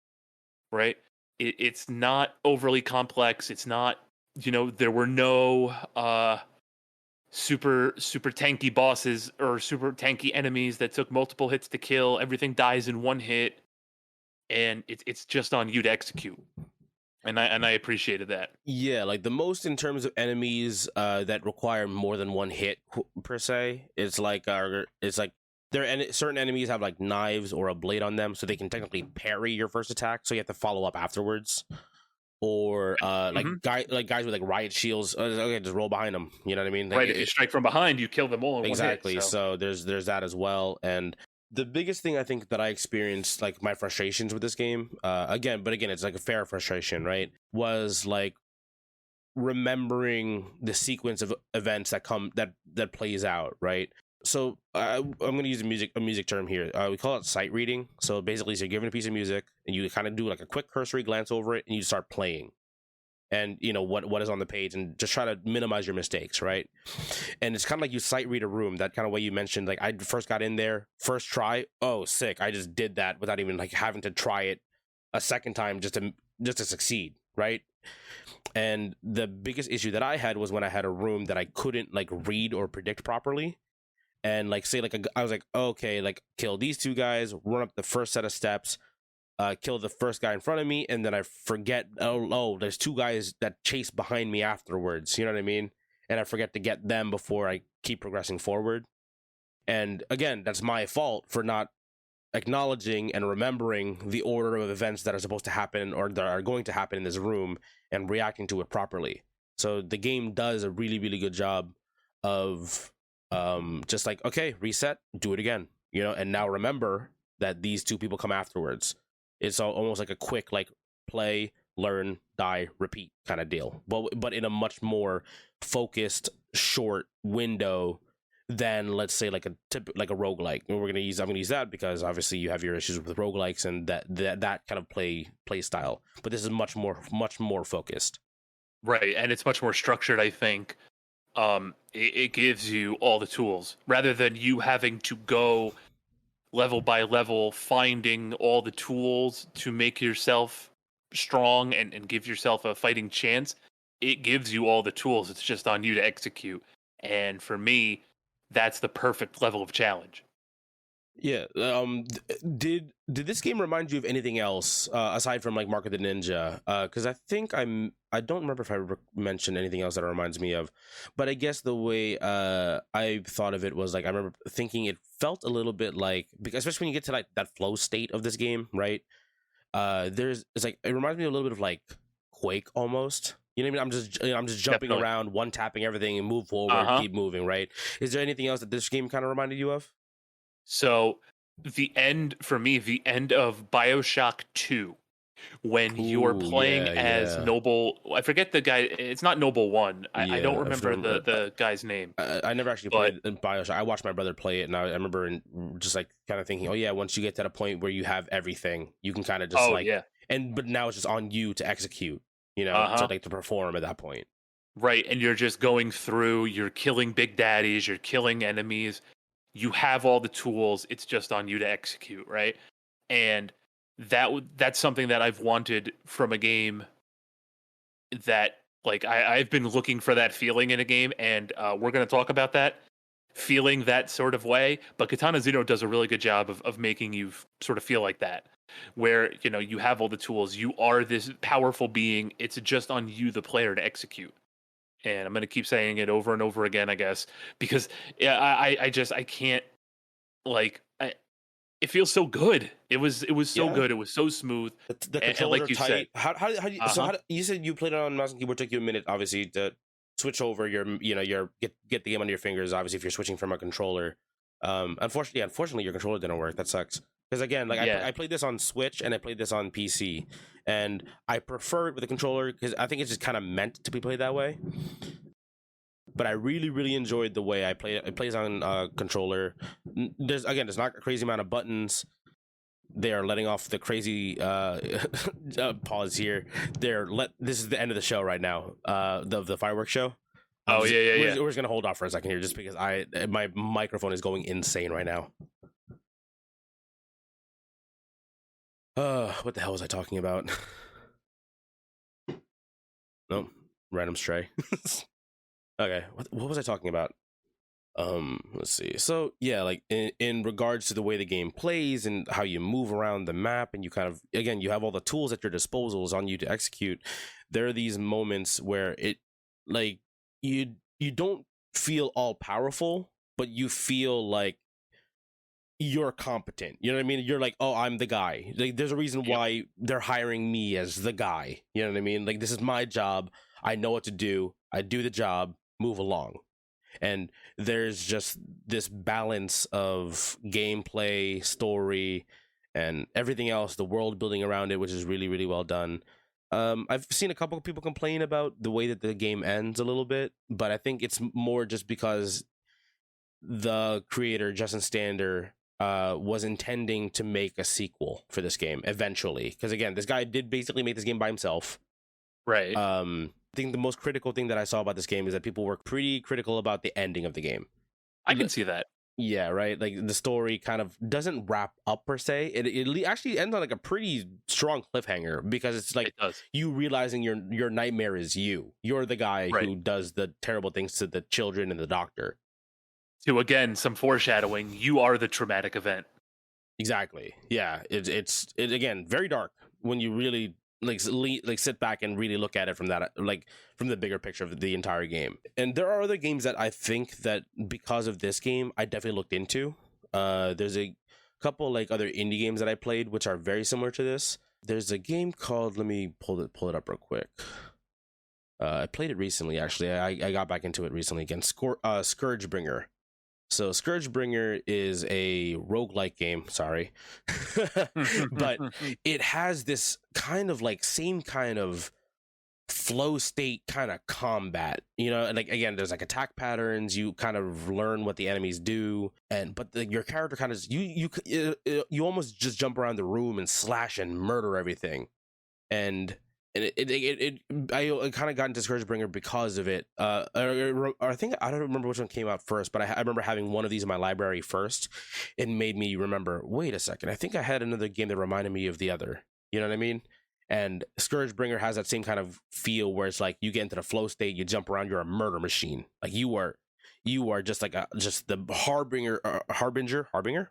right? It's not overly complex. It's not, there were no super tanky bosses or super tanky enemies that took multiple hits to kill. Everything dies in one hit, and it's just on you to execute. And I appreciated that. Yeah, like the most in terms of enemies that require more than one hit per se. It's like certain enemies have like knives or a blade on them, so they can technically parry your first attack. So you have to follow up afterwards. Or Hmm. guys with like riot shields. Okay, just roll behind them. You know what I mean? Like Right. If you strike from behind, you kill them all in one hit. exactly. So So there's that as well. And the biggest thing I think that I experienced, like my frustrations with this game, again, it's like a fair frustration, right? Was like remembering the sequence of events that plays out, right? So I'm going to use a music term here. We call it sight reading. So basically, so you're given a piece of music and you kind of do like a quick cursory glance over it and you start playing. and what is on the page, and just try to minimize your mistakes, right? And it's kind of like you sight read a room, that kind of way you mentioned. Like, I first got in there, first try, oh sick, I just did that without even like having to try it a second time just to succeed, right? And the biggest issue that I had was when I had a room that I couldn't like read or predict properly. And like, say like I was like, okay, like kill these two guys, run up the first set of steps, kill the first guy in front of me, and then I forget, oh, there's two guys that chase behind me afterwards, you know what I mean? And I forget to get them before I keep progressing forward. And again, that's my fault for not acknowledging and remembering the order of events that are supposed to happen or that are going to happen in this room, and reacting to it properly. So the game does a really, really good job of just like, okay, reset, do it again, and now remember that these two people come afterwards. It's almost like a quick like play, learn, die, repeat kind of deal, but in a much more focused short window than, let's say, like like a roguelike. I'm gonna use that because obviously you have your issues with roguelikes and that kind of play style, but this is much more focused. Right, and it's much more structured, I think. It gives you all the tools rather than you having to go level by level, finding all the tools to make yourself strong and give yourself a fighting chance. It gives you all the tools. It's just on you to execute. And for me, that's the perfect level of challenge. Yeah. Did this game remind you of anything else aside from like Mark of the Ninja? Because I think I don't remember if I mentioned anything else that it reminds me of, but I guess the way I thought of it was like, I remember thinking it felt a little bit like, because especially when you get to like that flow state of this game, right? It's like, it reminds me a little bit of like Quake almost. You know what I mean? I'm just jumping Definitely. around, one tapping everything, and move forward, keep moving, right? Is there anything else that this game kind of reminded you of? So the end of BioShock 2, when you're Ooh, playing yeah, as yeah. Noble, I forget the guy. It's not Noble One. I don't Yeah, remember the guy's name. I never actually But played in Bioshock. I watched my brother play it, and I remember just like kind of thinking, oh yeah, once you get to the point where you have everything, you can kind of just oh like, yeah, but now it's just on you to execute, to uh-huh. like to perform at that point. Right, and you're just going through, you're killing big daddies, you're killing enemies. You have all the tools. It's just on you to execute, right? And that's something that I've wanted from a game, that like I've been looking for that feeling in a game, and we're going to talk about that feeling that sort of way. But Katana Zero does a really good job of making you sort of feel like that, where you have all the tools, you are this powerful being. It's just on you, the player, to execute. And I'm going to keep saying it over and over again, I guess, because yeah, I can't, like, it feels so good. It was so Yeah, good. It was so smooth. the And controls like are you said, tight. How do you, so uh-huh. how you said you played it on mouse and keyboard? Took you a minute, obviously, to switch over your get the game under your fingers. Obviously, if you're switching from a controller, unfortunately, your controller didn't work. That sucks. Because again, like Yeah. I played this on Switch and I played this on PC, and I prefer it with a controller because I think it's just kind of meant to be played that way. But I really, really enjoyed the way I play it. It plays on controller. There's not a crazy amount of buttons. They are letting off the crazy pause here. This is the end of the show right now. The fireworks show. Oh yeah, yeah, yeah. We're just gonna hold off for a second here, just because my microphone is going insane right now. What the hell was I talking about? Nope, random stray. Okay, what was I talking about? Let's see. So yeah, like in regards to the way the game plays and how you move around the map, and you kind of, again, you have all the tools at your disposal, is on you to execute. There are these moments where it, like, you don't feel all powerful, but you feel like you're competent. You know what I mean? You're like, oh, I'm the guy. Like, there's a reason Yep. why they're hiring me as the guy. You know what I mean? Like, this is my job. I know what to do. I do the job. Move along. And there's just this balance of gameplay, story, and everything else, the world building around it, which is really, really well done. I've seen a couple of people complain about the way that the game ends a little bit, but I think it's more just because the creator, Justin Stander, was intending to make a sequel for this game eventually. Because again, this guy did basically make this game by himself. Right. I think the most critical thing that I saw about this game is that people were pretty critical about the ending of the game. I can see that. Yeah, right. Like the story kind of doesn't wrap up per se. It actually ends on like a pretty strong cliffhanger because it's like It does. you realizing your nightmare is you. You're the guy Right. who does the terrible things to the children and the doctor. To again, some foreshadowing. You are the traumatic event. Exactly. Yeah. It's again very dark when you really like sit back and really look at it from that like from the bigger picture of the entire game. And there are other games that I think that because of this game I definitely looked into. There's a couple like other indie games that I played which are very similar to this. There's a game called, let me pull it up real quick. I played it recently actually. I got back into it recently again. Scourgebringer. So Scourgebringer is a roguelike game, sorry. But it has this kind of like same kind of flow state kind of combat, you know, and like again there's like attack patterns, you kind of learn what the enemies do, and but your character kind of you almost just jump around the room and slash and murder everything. And I kind of got into Scourgebringer because of it. I think I don't remember which one came out first, but I remember having one of these in my library first. It made me remember, wait a second, I think I had another game that reminded me of the other. You know what I mean? And Scourgebringer has that same kind of feel where it's like you get into the flow state, you jump around, you're a murder machine. Like you are just like just the harbinger,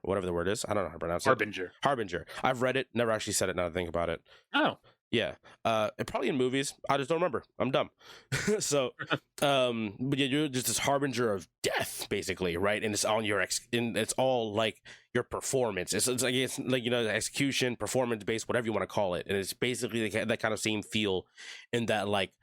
whatever the word is. I don't know how to pronounce it. Harbinger. I've read it, never actually said it. Now that I think about it. Oh. Yeah, and probably in movies. I just don't remember. I'm dumb. So, but yeah, you're just this harbinger of death, basically, right? And it's on your it's all like your performance. It's like you know, execution, performance based, whatever you want to call it. And it's basically that kind of same feel, in that like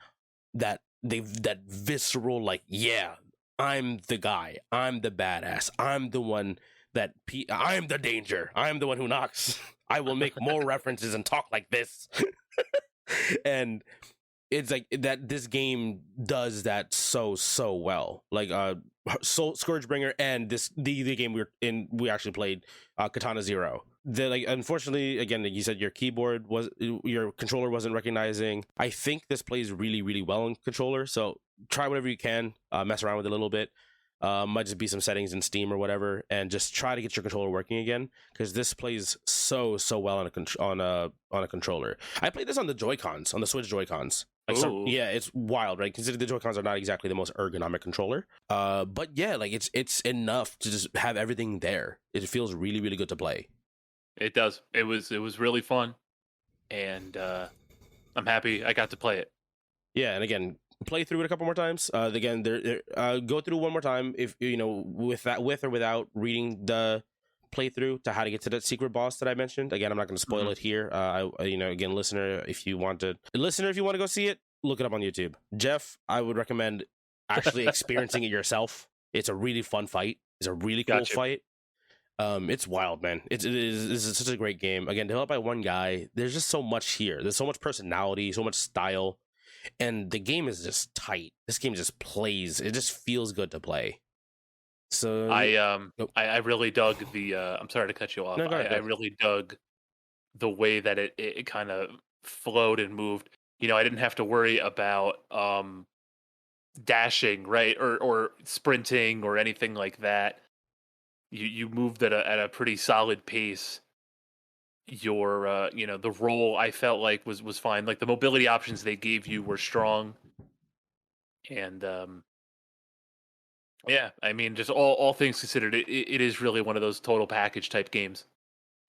that that visceral like, yeah, I'm the guy, I'm the badass, I'm the one that I'm the danger, I'm the one who knocks. I will make more references and talk like this. And it's like that this game does that so well. Like Scourgebringer and the game we actually played, Katana Zero. The like unfortunately again, like you said, your controller wasn't recognizing. I think this plays really well on controller, so try whatever you can, mess around with it a little bit. Might just be some settings in Steam or whatever, and just try to get your controller working again, because this plays so well on a controller. I played this on the Joy-Cons, on the Switch Joy-Cons. Like yeah, it's wild, right? Considering the Joy-Cons are not exactly the most ergonomic controller. But yeah, like it's enough to just have everything there. It feels really good to play. It does. It was really fun, and I'm happy I got to play it. Yeah, and again, play through it a couple more times. Again, go through one more time if you know with or without reading the playthrough to how to get to that secret boss that I mentioned. Again, I'm not going to spoil it here. Again, listener, if you want to go see it, look it up on YouTube. Jeff, I would recommend actually experiencing it yourself. It's a really fun fight. It's a really cool fight. It's wild, man. It's such a great game. Again, developed by one guy. There's just so much here. There's so much personality, so much style. And the game is just tight. This game just plays. It just feels good to play. So I really dug the. I'm sorry to cut you off. No, go ahead. I really dug the way that it kind of flowed and moved. You know, I didn't have to worry about dashing, right, or sprinting or anything like that. You moved at a pretty solid pace. Your the roll I felt like was fine. Like the mobility options they gave you were strong, and yeah, I mean, just all things considered, it is really one of those total package type games,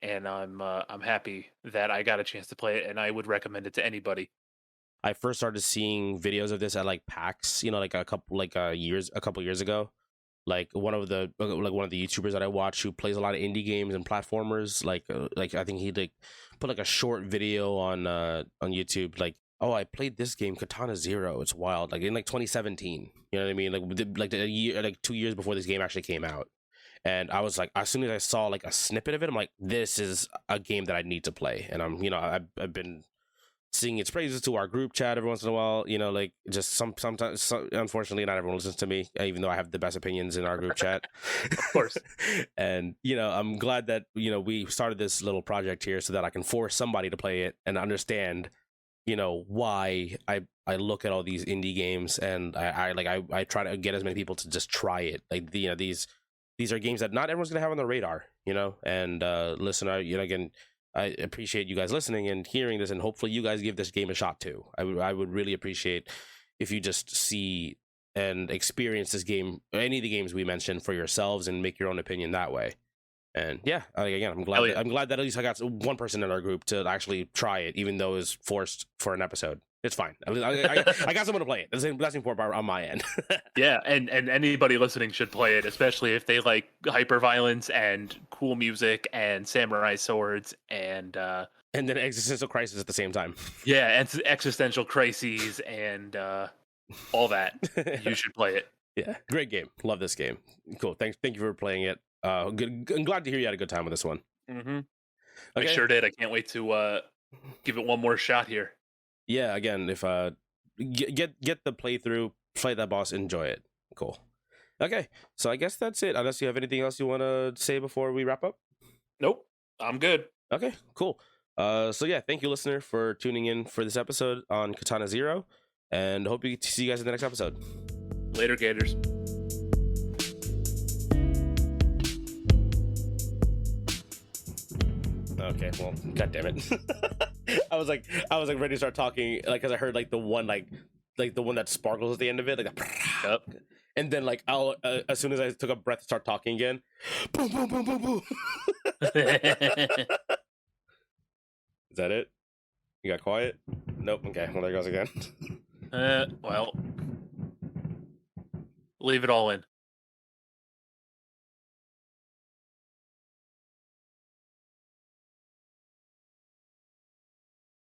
and I'm happy that I got a chance to play it, and I would recommend it to anybody. I first started seeing videos of this at like PAX, you know, like a couple years ago. Like one of the YouTubers that I watch who plays a lot of indie games and platformers, like I think he like put like a short video on YouTube, like, oh, I played this game Katana Zero, it's wild, like in like 2017, you know what I mean, like a year, like 2 years before this game actually came out. And I was like, as soon as I saw like a snippet of it, I'm like, this is a game that I need to play. And I've been seeing its praises to our group chat every once in a while, you know, like just sometimes unfortunately not everyone listens to me, even though I have the best opinions in our group chat. Of course. And I'm glad that we started this little project here so that I can force somebody to play it and understand why I look at all these indie games, and I try to get as many people to just try it. Like these are games that not everyone's gonna have on their radar, and listen, again, I appreciate you guys listening and hearing this, and hopefully you guys give this game a shot too. I would really appreciate if you just see and experience this game, any of the games we mentioned, for yourselves and make your own opinion that way. And yeah, again, I'm glad that at least I got one person in our group to actually try it, even though it was forced for an episode. It's fine. I got someone to play it. That's the important part on my end. Yeah, and anybody listening should play it, especially if they like hyper violence and cool music and samurai swords and then existential crisis at the same time. Yeah, and existential crises and all that. You should play it. Yeah, great game. Love this game. Cool. Thank you for playing it. Good. I'm glad to hear you had a good time with this one. Mm-hmm. Okay. I sure did. I can't wait to give it one more shot here. Yeah. Again, if get the playthrough, play that boss, enjoy it. Cool. Okay. So I guess that's it. Unless you have anything else you want to say before we wrap up. Nope. I'm good. Okay. Cool. So yeah, thank you, listener, for tuning in for this episode on Katana Zero, and hope to see you guys in the next episode. Later, Gators. Okay, well, god damn it. I was like ready to start talking, like, because I heard like the one the one that sparkles at the end of it, like yep. And then like I'll as soon as I took a breath to start talking again, boom boom boom boom boom. Is that it? You got quiet? Nope. Okay, well, there goes again. Well, leave it all in.